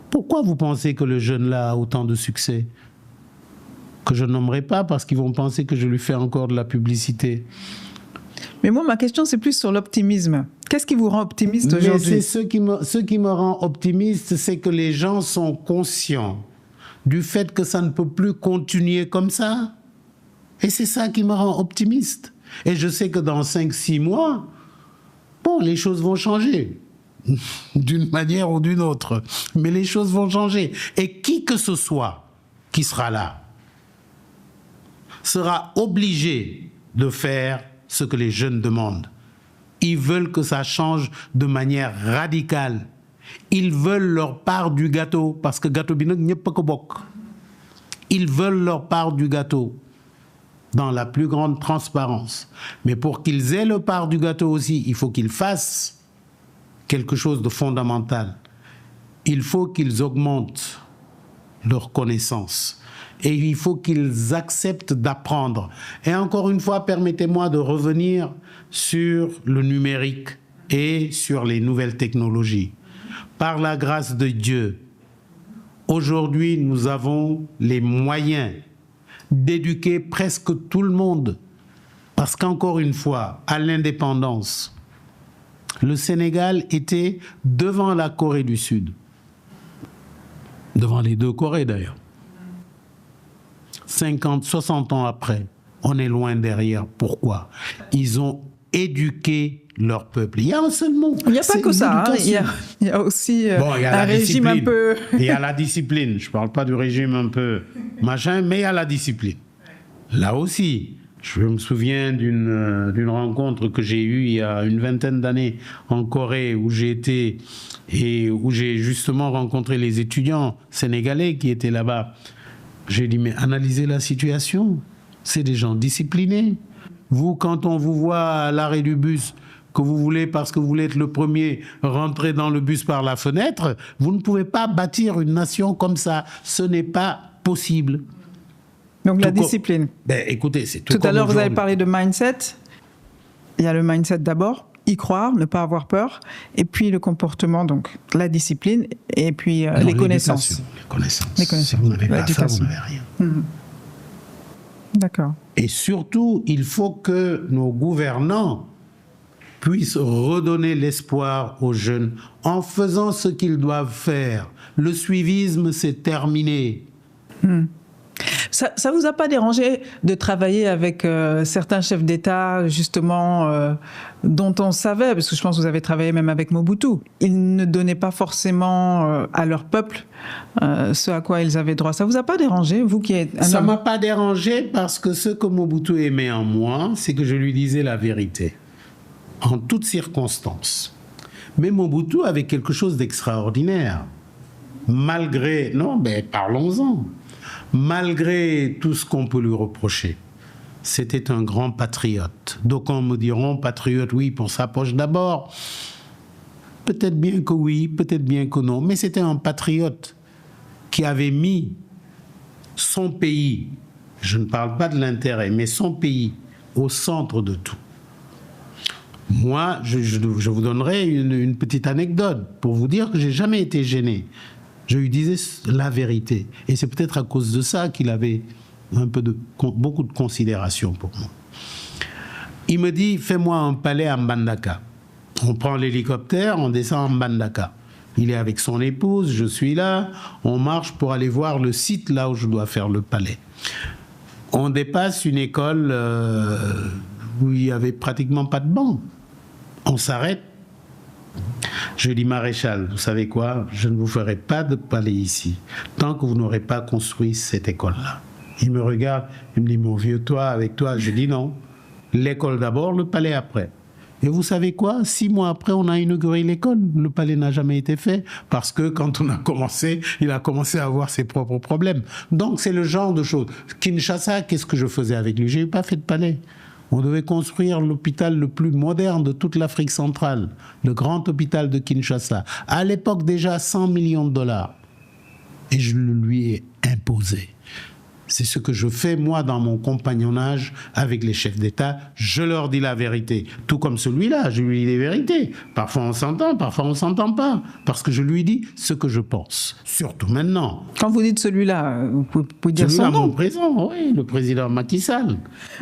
Pourquoi vous pensez que le jeune-là a autant de succès? Que je nommerai pas parce qu'ils vont penser que je lui fais encore de la publicité. Mais moi, ma question, c'est plus sur l'optimisme. Qu'est-ce qui vous rend optimiste aujourd'hui? Ce qui me rend optimiste, c'est que les gens sont conscients du fait que ça ne peut plus continuer comme ça. Et c'est ça qui me rend optimiste. Et je sais que dans 5-6 mois, bon, les choses vont changer. D'une manière ou d'une autre. Mais les choses vont changer. Et qui que ce soit qui sera là sera obligé de faire ce que les jeunes demandent. Ils veulent que ça change de manière radicale. Ils veulent leur part du gâteau, parce que gâteau bi nak ñepp ko bok. Ils veulent leur part du gâteau dans la plus grande transparence. Mais pour qu'ils aient leur part du gâteau aussi, il faut qu'ils fassent quelque chose de fondamental. Il faut qu'ils augmentent leurs connaissances. Et il faut qu'ils acceptent d'apprendre. Et encore une fois, permettez-moi de revenir sur le numérique et sur les nouvelles technologies. Par la grâce de Dieu, aujourd'hui, nous avons les moyens d'éduquer presque tout le monde. Parce qu'encore une fois, à l'indépendance, le Sénégal était devant la Corée du Sud. Devant les deux Corées d'ailleurs. 50, 60 ans après, on est loin derrière. Pourquoi? Ils ont éduquer leur peuple. Il y a un seul mot. Il n'y a pas que ça. Hein. Il y a aussi un régime un peu... Il y a la discipline. Je ne parle pas du régime un peu machin, mais il y a la discipline. Là aussi, je me souviens d'une rencontre que j'ai eue il y a une vingtaine d'années en Corée, où j'ai été et où j'ai justement rencontré les étudiants sénégalais qui étaient là-bas. J'ai dit, mais analysez la situation. C'est des gens disciplinés. Vous, quand on vous voit à l'arrêt du bus, que vous voulez, parce que vous voulez être le premier, rentrer dans le bus par la fenêtre, vous ne pouvez pas bâtir une nation comme ça. Ce n'est pas possible. Donc la discipline. Écoutez, c'est tout. Tout à l'heure, vous avez parlé de mindset. Il y a le mindset d'abord, y croire, ne pas avoir peur, et puis le comportement, donc la discipline, et puis les connaissances. Les connaissances. Si vous n'avez pas ça, vous n'avez rien. D'accord. Et surtout, il faut que nos gouvernants puissent redonner l'espoir aux jeunes en faisant ce qu'ils doivent faire. Le suivisme, c'est terminé. Ça ne vous a pas dérangé de travailler avec certains chefs d'État, justement, dont on savait, parce que je pense que vous avez travaillé même avec Mobutu, ils ne donnaient pas forcément à leur peuple ce à quoi ils avaient droit. Ça ne vous a pas dérangé, vous qui êtes un homme? Ça ne m'a pas dérangé parce que ce que Mobutu aimait en moi, c'est que je lui disais la vérité, en toutes circonstances. Mais Mobutu avait quelque chose d'extraordinaire. Malgré... Non, mais parlons-en. Malgré tout ce qu'on peut lui reprocher, c'était un grand patriote. D'aucuns me diront, patriote, oui, pour sa poche d'abord. Peut-être bien que oui, peut-être bien que non. Mais c'était un patriote qui avait mis son pays, je ne parle pas de l'intérêt, mais son pays au centre de tout. Moi, je vous donnerai une petite anecdote pour vous dire que je n'ai jamais été gêné. Je lui disais la vérité. Et c'est peut-être à cause de ça qu'il avait beaucoup de considération pour moi. Il me dit, fais-moi un palais à Mbandaka. On prend l'hélicoptère, on descend à Mbandaka. Il est avec son épouse, je suis là. On marche pour aller voir le site là où je dois faire le palais. On dépasse une école où il n'y avait pratiquement pas de banc. On s'arrête. Je dis, maréchal, vous savez quoi? Je ne vous ferai pas de palais ici, tant que vous n'aurez pas construit cette école-là. Il me regarde, il me dit, mon vieux, toi, avec toi. Je dis non. L'école d'abord, le palais après. Et vous savez quoi? 6 mois après, on a inauguré l'école. Le palais n'a jamais été fait parce que quand on a commencé, il a commencé à avoir ses propres problèmes. Donc, c'est le genre de choses. Kinshasa, qu'est-ce que je faisais avec lui? Je n'ai pas fait de palais. On devait construire l'hôpital le plus moderne de toute l'Afrique centrale, le grand hôpital de Kinshasa. À l'époque, déjà 100 millions de dollars. Et je le lui ai imposé. C'est ce que je fais, moi, dans mon compagnonnage avec les chefs d'État. Je leur dis la vérité. Tout comme celui-là, je lui dis les vérités. Parfois, on s'entend, parfois, on ne s'entend pas. Parce que je lui dis ce que je pense. Surtout maintenant. Quand vous dites celui-là, vous pouvez dire son nom? Celui-là, mon président, oui, le président Macky Sall.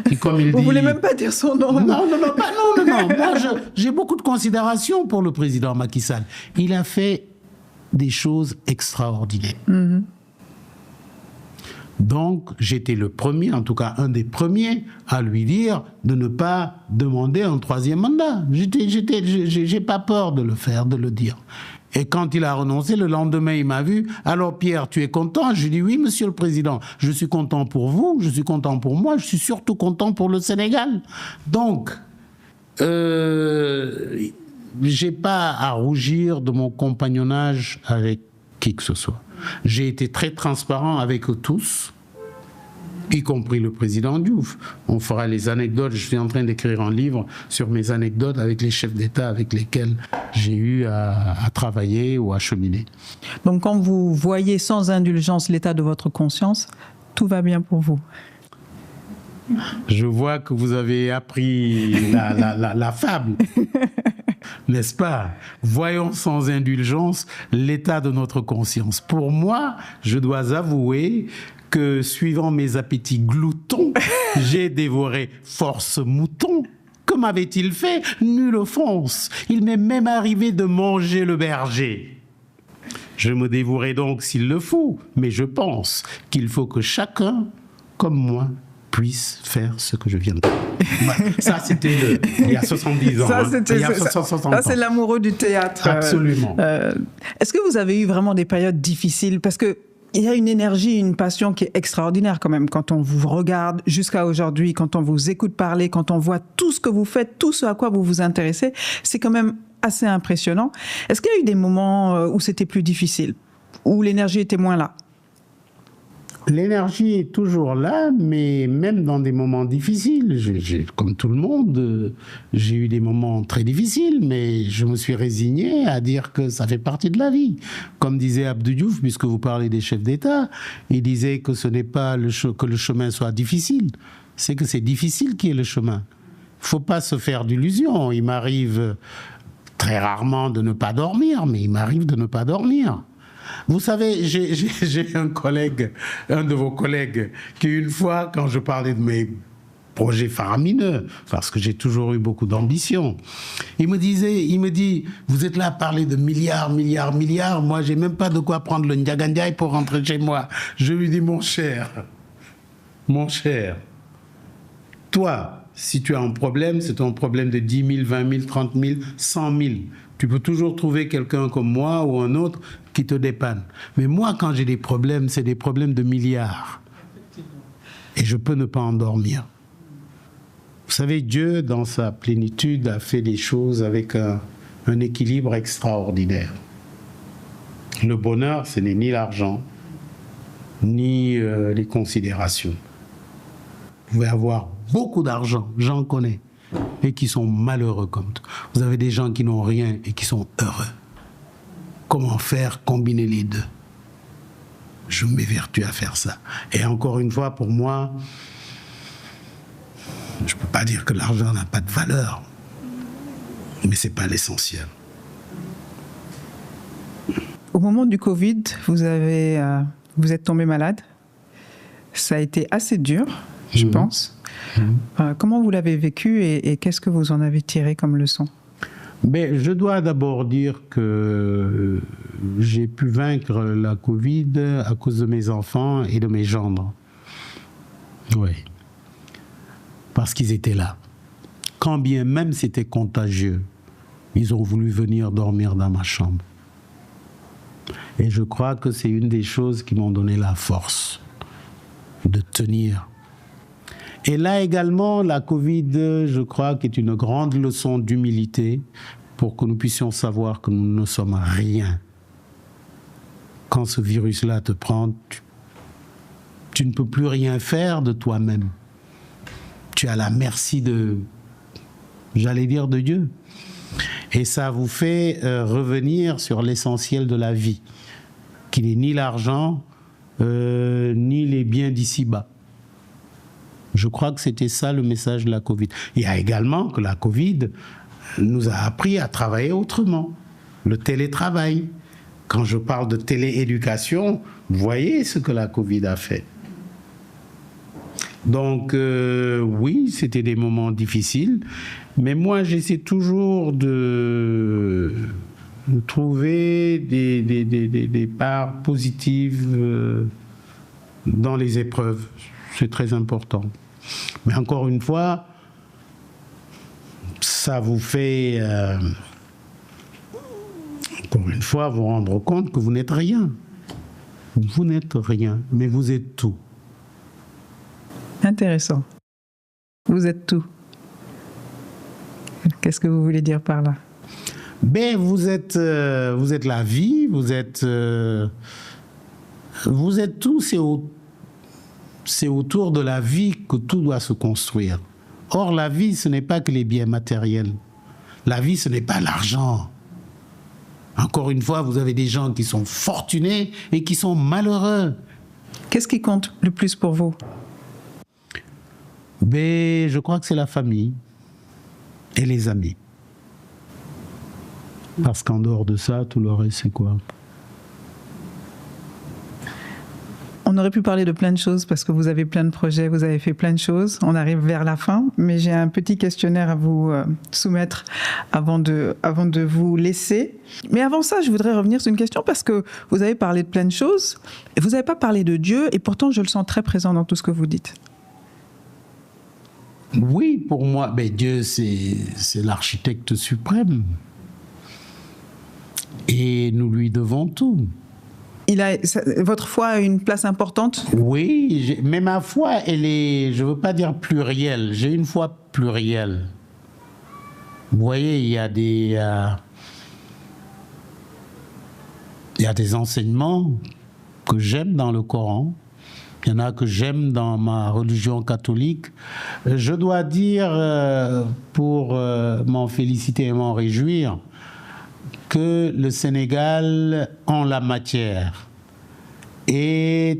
Qui, comme il dit... Vous ne voulez même pas dire son nom? Non. Moi, j'ai beaucoup de considération pour le président Macky Sall. Il a fait des choses extraordinaires. Donc, j'étais le premier, en tout cas un des premiers, à lui dire de ne pas demander un 3e mandat. J'ai pas peur de le faire, de le dire. Et quand il a renoncé, le lendemain, il m'a vu. Alors, Pierre, tu es content? Je lui ai dit, oui, monsieur le président, je suis content pour vous, je suis content pour moi, je suis surtout content pour le Sénégal. Donc, j'ai pas à rougir de mon compagnonnage avec qui que ce soit. J'ai été très transparent avec eux tous, y compris le président Diouf. On fera les anecdotes. Je suis en train d'écrire un livre sur mes anecdotes avec les chefs d'État avec lesquels j'ai eu à travailler ou à cheminer. Donc quand vous voyez sans indulgence l'état de votre conscience, tout va bien pour vous? Je vois que vous avez appris la fable. N'est-ce pas? Voyons sans indulgence l'état de notre conscience. Pour moi, je dois avouer que, suivant mes appétits gloutons, j'ai dévoré force mouton. Que m'avait-il fait? Nulle offense. Il m'est même arrivé de manger le berger. Je me dévorerai donc s'il le faut, mais je pense qu'il faut que chacun, comme moi, puisse faire ce que je viens de faire. Ça, c'était il y a 70 ans. Ça, il y a 60 ans. Ça, c'est l'amoureux du théâtre. Absolument. Est-ce que vous avez eu vraiment des périodes difficiles? Parce que il y a une énergie, une passion qui est extraordinaire quand même quand on vous regarde jusqu'à aujourd'hui, quand on vous écoute parler, quand on voit tout ce que vous faites, tout ce à quoi vous vous intéressez. C'est quand même assez impressionnant. Est-ce qu'il y a eu des moments où c'était plus difficile, où l'énergie était moins là? L'énergie est toujours là, mais même dans des moments difficiles, comme tout le monde, j'ai eu des moments très difficiles, mais je me suis résigné à dire que ça fait partie de la vie. Comme disait Abdou Diouf, puisque vous parlez des chefs d'État, il disait que ce n'est pas que le chemin soit difficile, c'est que c'est difficile qui est le chemin. Il ne faut pas se faire d'illusions. Il m'arrive très rarement de ne pas dormir, mais il m'arrive de ne pas dormir. Vous savez, j'ai un de vos collègues, qui une fois, quand je parlais de mes projets faramineux, parce que j'ai toujours eu beaucoup d'ambition, il me dit, vous êtes là à parler de milliards, moi j'ai même pas de quoi prendre le Ndiagandiaï pour rentrer chez moi. Je lui dis, mon cher, toi, si tu as un problème, c'est un problème de 10 000, 20 000, 30 000, 100 000. Tu peux toujours trouver quelqu'un comme moi ou un autre qui te dépanne. Mais moi, quand j'ai des problèmes, c'est des problèmes de milliards. Et je peux ne pas en dormir. Vous savez, Dieu, dans sa plénitude, a fait des choses avec un équilibre extraordinaire. Le bonheur, ce n'est ni l'argent, ni les considérations. Vous pouvez avoir beaucoup d'argent, j'en connais, et qui sont malheureux comme tout. Vous avez des gens qui n'ont rien et qui sont heureux. Comment faire combiner les deux? Je m'évertue à faire ça. Et encore une fois, pour moi, je ne peux pas dire que l'argent n'a pas de valeur, mais ce n'est pas l'essentiel. Au moment du Covid, vous êtes tombé malade. Ça a été assez dur, je pense. Comment vous l'avez vécu et qu'est-ce que vous en avez tiré comme leçon? Je dois d'abord dire que j'ai pu vaincre la Covid à cause de mes enfants et de mes gendres. Oui. Parce qu'ils étaient là. Quand bien même c'était contagieux, ils ont voulu venir dormir dans ma chambre. Et je crois que c'est une des choses qui m'ont donné la force de tenir. Et là également, la Covid, je crois, qui est une grande leçon d'humilité pour que nous puissions savoir que nous ne sommes rien. Quand ce virus-là te prend, tu ne peux plus rien faire de toi-même. Tu es à la merci de Dieu. Et ça vous fait revenir sur l'essentiel de la vie, qui n'est ni l'argent, ni les biens d'ici-bas. Je crois que c'était ça le message de la Covid. Il y a également que la Covid nous a appris à travailler autrement. Le télétravail. Quand je parle de télééducation, vous voyez ce que la Covid a fait. Donc, oui, c'était des moments difficiles. Mais moi, j'essaie toujours de trouver des parts positives dans les épreuves. C'est très important. Mais encore une fois, ça vous fait, encore une fois, vous rendre compte que vous n'êtes rien. Vous n'êtes rien, mais vous êtes tout. Intéressant. Vous êtes tout. Qu'est-ce que vous voulez dire par là? Vous êtes la vie, vous êtes tout, c'est autour de la vie que tout doit se construire. Or, la vie, ce n'est pas que les biens matériels. La vie, ce n'est pas l'argent. Encore une fois, vous avez des gens qui sont fortunés et qui sont malheureux. Qu'est-ce qui compte le plus pour vous? Je crois que c'est la famille et les amis. Parce qu'en dehors de ça, tout le reste, c'est quoi? On aurait pu parler de plein de choses parce que vous avez plein de projets, vous avez fait plein de choses. On arrive vers la fin, mais j'ai un petit questionnaire à vous soumettre avant de vous laisser. Mais avant ça, je voudrais revenir sur une question parce que vous avez parlé de plein de choses et vous n'avez pas parlé de Dieu et pourtant je le sens très présent dans tout ce que vous dites. Oui, pour moi, Dieu, c'est l'architecte suprême. Et nous lui devons tout. Votre foi a une place importante? Oui, mais ma foi, elle est, je ne veux pas dire plurielle, j'ai une foi plurielle. Vous voyez, il y a des enseignements que j'aime dans le Coran. Il y en a que j'aime dans ma religion catholique. Je dois dire, pour m'en féliciter et m'en réjouir, que le Sénégal, en la matière, est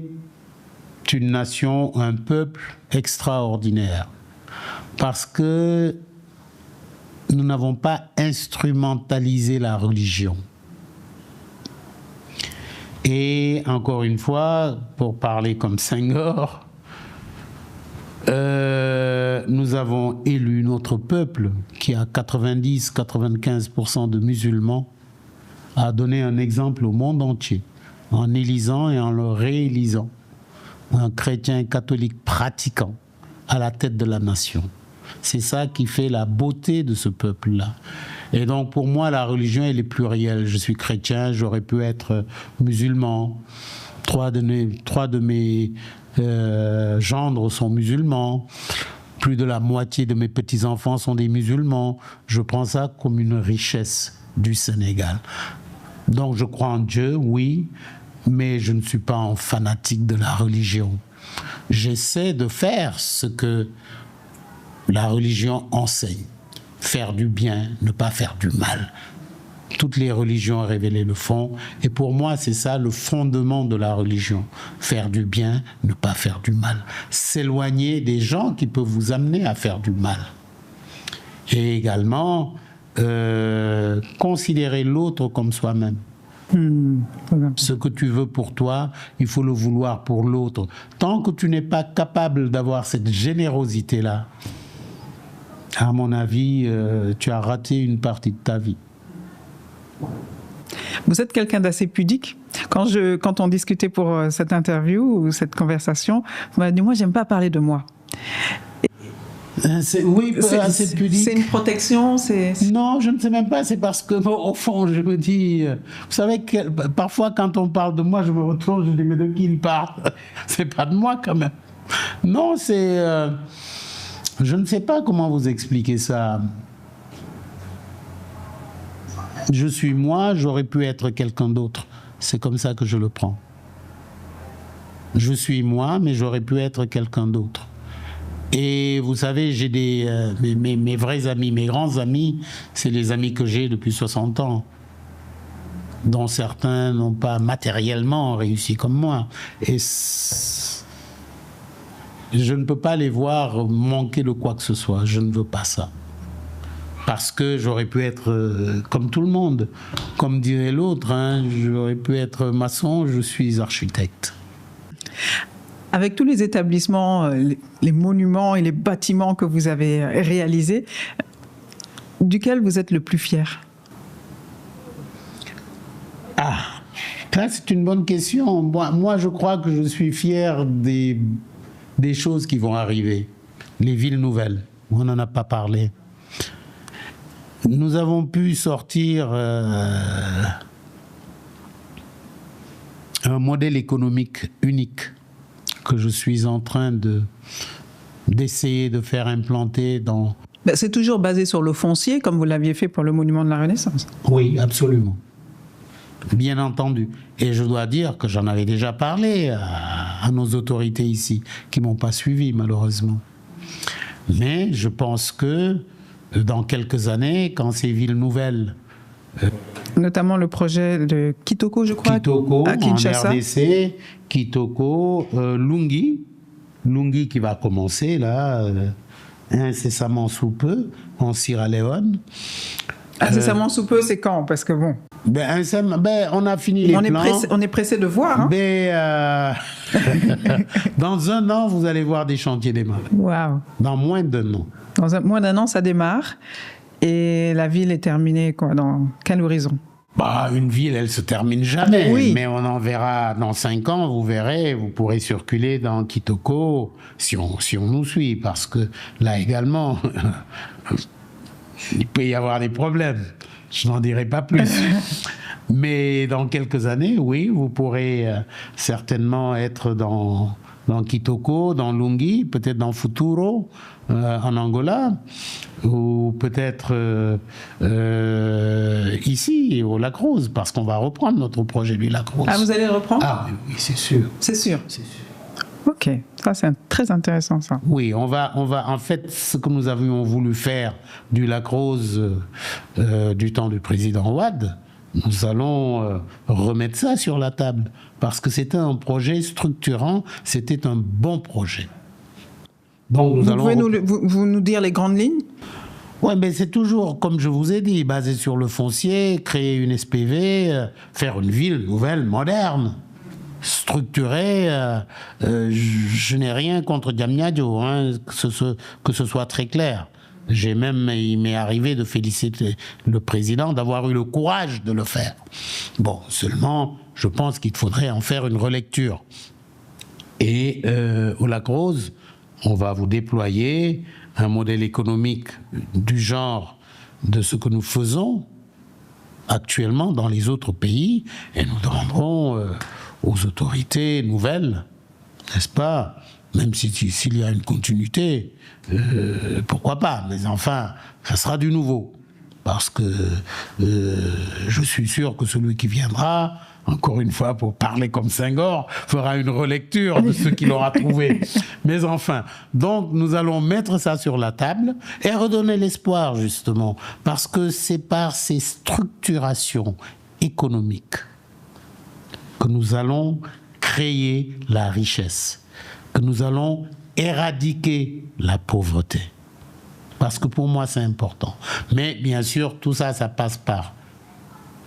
une nation, un peuple extraordinaire. Parce que nous n'avons pas instrumentalisé la religion. Et encore une fois, pour parler comme Senghor, nous avons élu notre peuple, qui a 90-95% de musulmans, à donner un exemple au monde entier, en élisant et en le réélisant un chrétien catholique pratiquant à la tête de la nation. C'est ça qui fait la beauté de ce peuple-là. Et donc pour moi, la religion, elle est plurielle. Je suis chrétien, j'aurais pu être musulman. Trois de mes gendres sont musulmans. Plus de la moitié de mes petits-enfants sont des musulmans. Je prends ça comme une richesse du Sénégal. Donc je crois en Dieu, oui, mais je ne suis pas un fanatique de la religion. J'essaie de faire ce que la religion enseigne. Faire du bien, ne pas faire du mal. Toutes les religions révélées le font. Et pour moi, c'est ça le fondement de la religion. Faire du bien, ne pas faire du mal. S'éloigner des gens qui peuvent vous amener à faire du mal. Et également, considérer l'autre comme soi-même. Ce que tu veux pour toi, il faut le vouloir pour l'autre. Tant que tu n'es pas capable d'avoir cette générosité-là, à mon avis, tu as raté une partie de ta vie. Vous êtes quelqu'un d'assez pudique. Quand on discutait pour cette interview ou cette conversation, vous m'avez dit, moi, j'aime pas parler de moi. Oui, assez pudique. C'est une protection, Non, je ne sais même pas. C'est parce que, au fond, je me dis... vous savez, parfois, quand on parle de moi, je me retourne, je dis, mais de qui il parle? C'est pas de moi, quand même. Non, c'est... je ne sais pas comment vous expliquer ça. Je suis moi, j'aurais pu être quelqu'un d'autre. C'est comme ça que je le prends. Je suis moi, mais j'aurais pu être quelqu'un d'autre. Et vous savez, j'ai mes vrais amis, mes grands amis, c'est les amis que j'ai depuis 60 ans, dont certains n'ont pas matériellement réussi comme moi. Et je ne peux pas les voir manquer de quoi que ce soit. Je ne veux pas ça. Parce que j'aurais pu être comme tout le monde. Comme dirait l'autre, hein, j'aurais pu être maçon, je suis architecte. Avec tous les établissements, les monuments et les bâtiments que vous avez réalisés, duquel vous êtes le plus fier? Ah, ça c'est une bonne question. Moi, je crois que je suis fier des choses qui vont arriver. Les villes nouvelles, on n'en a pas parlé. Nous avons pu sortir un modèle économique unique que je suis en train d'essayer de faire implanter dans... C'est toujours basé sur le foncier, comme vous l'aviez fait pour le Monument de la Renaissance. Oui, absolument. Bien entendu. Et je dois dire que j'en avais déjà parlé à nos autorités ici, qui ne m'ont pas suivi, malheureusement. Mais je pense que dans quelques années, quand ces villes nouvelles... Notamment le projet de Kitoko, je crois, Kitoko, à Kinshasa. En RDC, Kitoko, Lungi qui va commencer là, incessamment sous peu, en Sierra Leone. Incessamment sous peu, c'est quand? Parce que bon... on a fini les plans. On est pressé de voir. Hein? Dans un an, vous allez voir des chantiers démarrer. Wow. Dans moins d'un an. Dans moins d'un an, ça démarre. Et la ville est terminée quoi, dans quel horizon? Bah, une ville, elle se termine jamais, Oui. mais on en verra dans 5 ans, vous verrez, vous pourrez circuler dans Kitoko si on nous suit, parce que là également, il peut y avoir des problèmes. Je n'en dirai pas plus. Mais dans quelques années, oui, vous pourrez certainement être dans Kitoko, dans Lungi, peut-être dans Futuro, en Angola, ou peut-être ici, au Lac Rose, parce qu'on va reprendre notre projet du Lac Rose. Ah, vous allez le reprendre? Ah oui, c'est sûr. C'est sûr. C'est sûr. Ok, ça c'est très intéressant ça. Oui, on va, en fait, ce que nous avions voulu faire du Lac Rose du temps du président Wade, nous allons remettre ça sur la table, parce que c'était un projet structurant, c'était un bon projet. Donc Vous pouvez vous nous dire les grandes lignes? Oui, mais c'est toujours, comme je vous ai dit, basé sur le foncier, créer une SPV, faire une ville nouvelle, moderne, structurée. Je n'ai rien contre Diamniadio, hein, que ce soit très clair. Il m'est arrivé de féliciter le président d'avoir eu le courage de le faire. Bon, seulement, je pense qu'il faudrait en faire une relecture. Et au Lac Rose, on va vous déployer un modèle économique du genre de ce que nous faisons actuellement dans les autres pays, et nous demanderons aux autorités nouvelles, n'est-ce pas, même s'il y a une continuité, pourquoi pas, mais enfin, ça sera du nouveau, parce que je suis sûr que celui qui viendra, encore une fois, pour parler comme Senghor, fera une relecture de ce qu'il aura trouvé. Mais enfin, donc nous allons mettre ça sur la table et redonner l'espoir, justement, parce que c'est par ces structurations économiques que nous allons créer la richesse, que nous allons éradiquer la pauvreté. Parce que pour moi, c'est important. Mais bien sûr, tout ça, ça passe par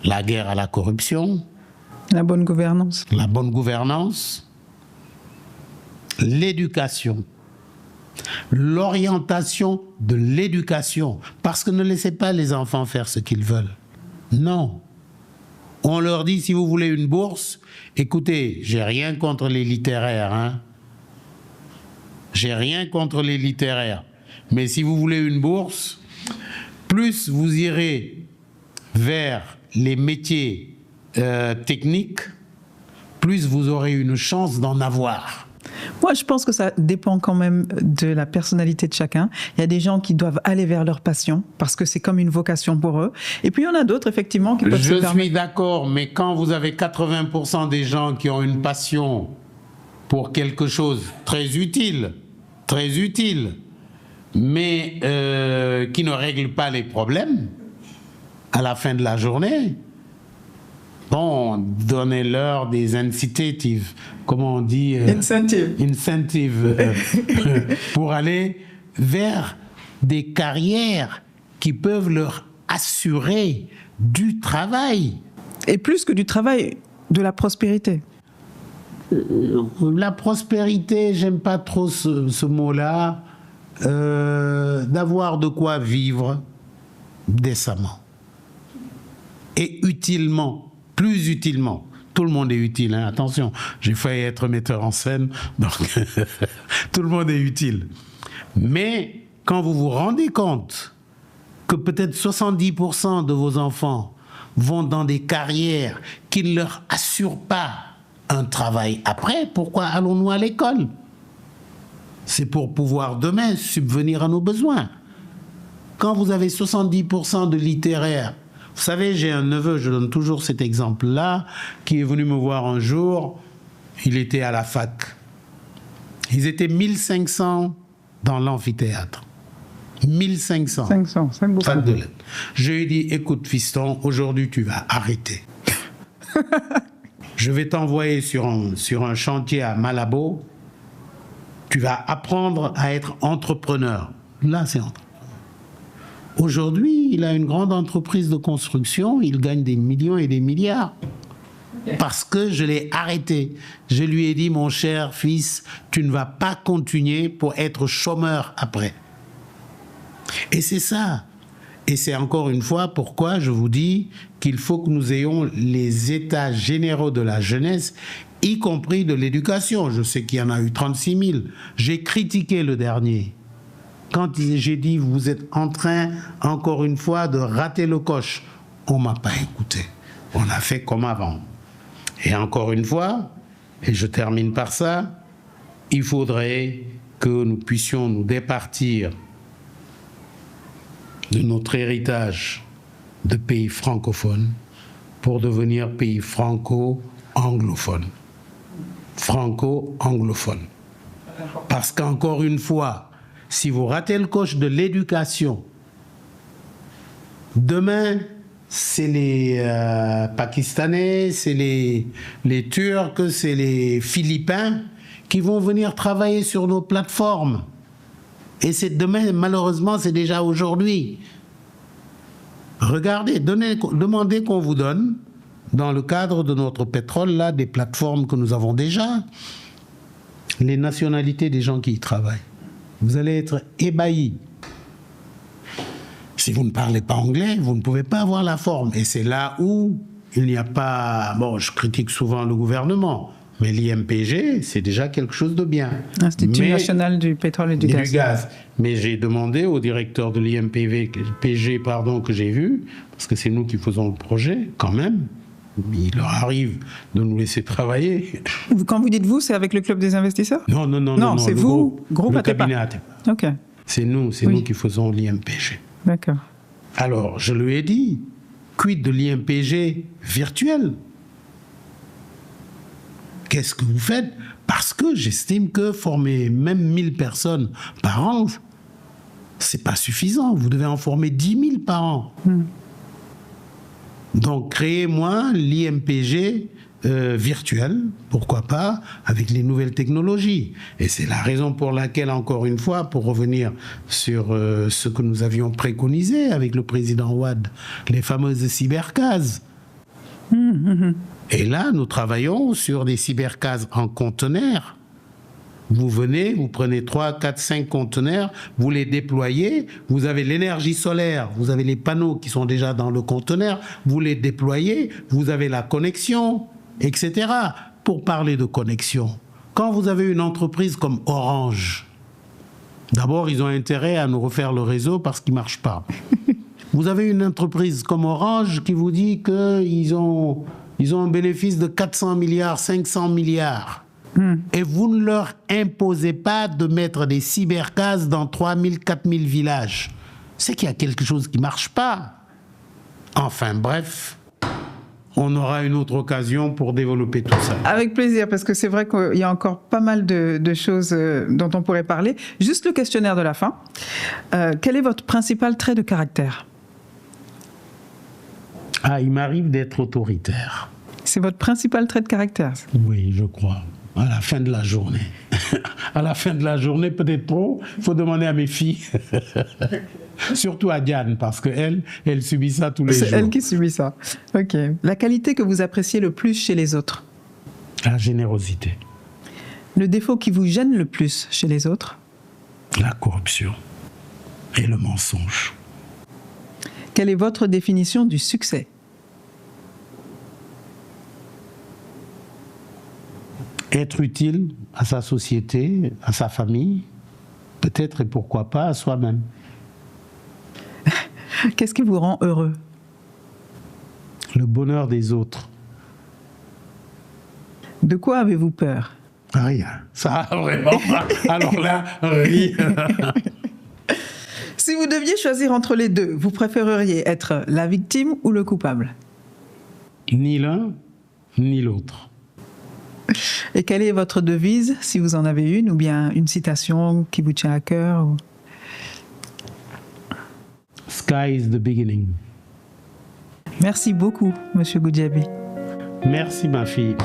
la guerre à la corruption, la bonne gouvernance. La bonne gouvernance, l'éducation, l'orientation de l'éducation. Parce que ne laissez pas les enfants faire ce qu'ils veulent. Non. On leur dit, si vous voulez une bourse, écoutez, j'ai rien contre les littéraires, hein. J'ai rien contre les littéraires. Mais si vous voulez une bourse, plus vous irez vers les métiers technique, plus vous aurez une chance d'en avoir. Moi, je pense que ça dépend quand même de la personnalité de chacun. Il y a des gens qui doivent aller vers leur passion, parce que c'est comme une vocation pour eux. Et puis, il y en a d'autres, effectivement, qui peuvent se permettre... Je suis d'accord, mais quand vous avez 80% des gens qui ont une passion pour quelque chose très utile, mais qui ne règle pas les problèmes, à la fin de la journée... Bon, donnez-leur des incitatives, comment on dit Incentive pour aller vers des carrières qui peuvent leur assurer du travail. Et plus que du travail, de la prospérité. La prospérité, j'aime pas trop ce mot-là, d'avoir de quoi vivre décemment et utilement. Plus utilement. Tout le monde est utile, hein. Attention, j'ai failli être metteur en scène, donc tout le monde est utile. Mais quand vous vous rendez compte que peut-être 70% de vos enfants vont dans des carrières qui ne leur assurent pas un travail après, pourquoi allons-nous à l'école? C'est pour pouvoir demain subvenir à nos besoins. Quand vous avez 70% de littéraires, vous savez, j'ai un neveu, je donne toujours cet exemple-là, qui est venu me voir un jour, il était à la fac. Ils étaient 1500 dans l'amphithéâtre. 1500. 500, c'est beaucoup. Fac de lettres. Je lui ai dit, écoute fiston, aujourd'hui tu vas arrêter. Je vais t'envoyer sur un chantier à Malabo, tu vas apprendre à être entrepreneur. Là, c'est entrepreneur. Aujourd'hui, il a une grande entreprise de construction, il gagne des millions et des milliards. Parce que je l'ai arrêté. Je lui ai dit, mon cher fils, tu ne vas pas continuer pour être chômeur après. Et c'est ça. Et c'est encore une fois pourquoi je vous dis qu'il faut que nous ayons les états généraux de la jeunesse, y compris de l'éducation. Je sais qu'il y en a eu 36 000. J'ai critiqué le dernier. Quand j'ai dit, vous êtes en train, encore une fois, de rater le coche, on ne m'a pas écouté. On a fait comme avant. Et encore une fois, et je termine par ça, il faudrait que nous puissions nous départir de notre héritage de pays francophones pour devenir pays franco-anglophones. Franco-anglophones. Parce qu'encore une fois, si vous ratez le coche de l'éducation, demain, c'est les Pakistanais, c'est les Turcs, c'est les Philippins qui vont venir travailler sur nos plateformes. Et c'est demain, malheureusement, c'est déjà aujourd'hui. Regardez, demandez qu'on vous donne, dans le cadre de notre pétrole, là, des plateformes que nous avons déjà, les nationalités des gens qui y travaillent. Vous allez être ébahis. Si vous ne parlez pas anglais, vous ne pouvez pas avoir la forme. Et c'est là où il n'y a pas... Bon, je critique souvent le gouvernement, mais l'IMPG, c'est déjà quelque chose de bien. Institut national du pétrole et du gaz. Mais j'ai demandé au directeur de l'IMPG, que j'ai vu, parce que c'est nous qui faisons le projet, quand même, il leur arrive de nous laisser travailler. Quand vous dites vous, c'est avec le club des investisseurs ? Non, c'est vous, groupe le Atepa. cabinet Atepa. Ok. C'est nous qui faisons l'IMPG. D'accord. Alors, je lui ai dit, quid de l'IMPG virtuel ? Qu'est-ce que vous faites ? Parce que j'estime que former même 1000 personnes par an, c'est pas suffisant. Vous devez en former 10 000 par an. Donc, créez-moi l'IMPG virtuel, pourquoi pas, avec les nouvelles technologies. Et c'est la raison pour laquelle, encore une fois, pour revenir sur ce que nous avions préconisé avec le président Wade, les fameuses cybercases. Et là, nous travaillons sur des cybercases en conteneurs. Vous venez, vous prenez 3, 4, 5 conteneurs, vous les déployez, vous avez l'énergie solaire, vous avez les panneaux qui sont déjà dans le conteneur, vous les déployez, vous avez la connexion, etc. Pour parler de connexion, quand vous avez une entreprise comme Orange, d'abord, ils ont intérêt à nous refaire le réseau parce qu'il ne marche pas. Vous avez une entreprise comme Orange qui vous dit qu'ils ont un bénéfice de 400 milliards, 500 milliards. Et vous ne leur imposez pas de mettre des cybercases dans 3000, 4000 villages. C'est qu'il y a quelque chose qui ne marche pas. Enfin, bref, on aura une autre occasion pour développer tout ça. Avec plaisir, parce que c'est vrai qu'il y a encore pas mal de choses dont on pourrait parler. Juste le questionnaire de la fin. Quel est votre principal trait de caractère ? Il m'arrive d'être autoritaire. C'est votre principal trait de caractère ? Oui, je crois. À la fin de la journée. À la fin de la journée, peut-être trop, il faut demander à mes filles. Surtout à Diane, parce qu'elle subit ça tous les jours. C'est elle qui subit ça. Ok. La qualité que vous appréciez le plus chez les autres ? La générosité. Le défaut qui vous gêne le plus chez les autres ? La corruption et le mensonge. Quelle est votre définition du succès ? Être utile à sa société, à sa famille, peut-être et pourquoi pas à soi-même. Qu'est-ce qui vous rend heureux ? Le bonheur des autres. De quoi avez-vous peur ? Rien. Ça, vraiment. Alors là, rien. Si vous deviez choisir entre les deux, vous préféreriez être la victime ou le coupable ? Ni l'un, ni l'autre. Et quelle est votre devise, si vous en avez une, ou bien une citation qui vous tient à cœur ou... Sky is the beginning. Merci beaucoup, Monsieur Goudiaby. Merci, ma fille.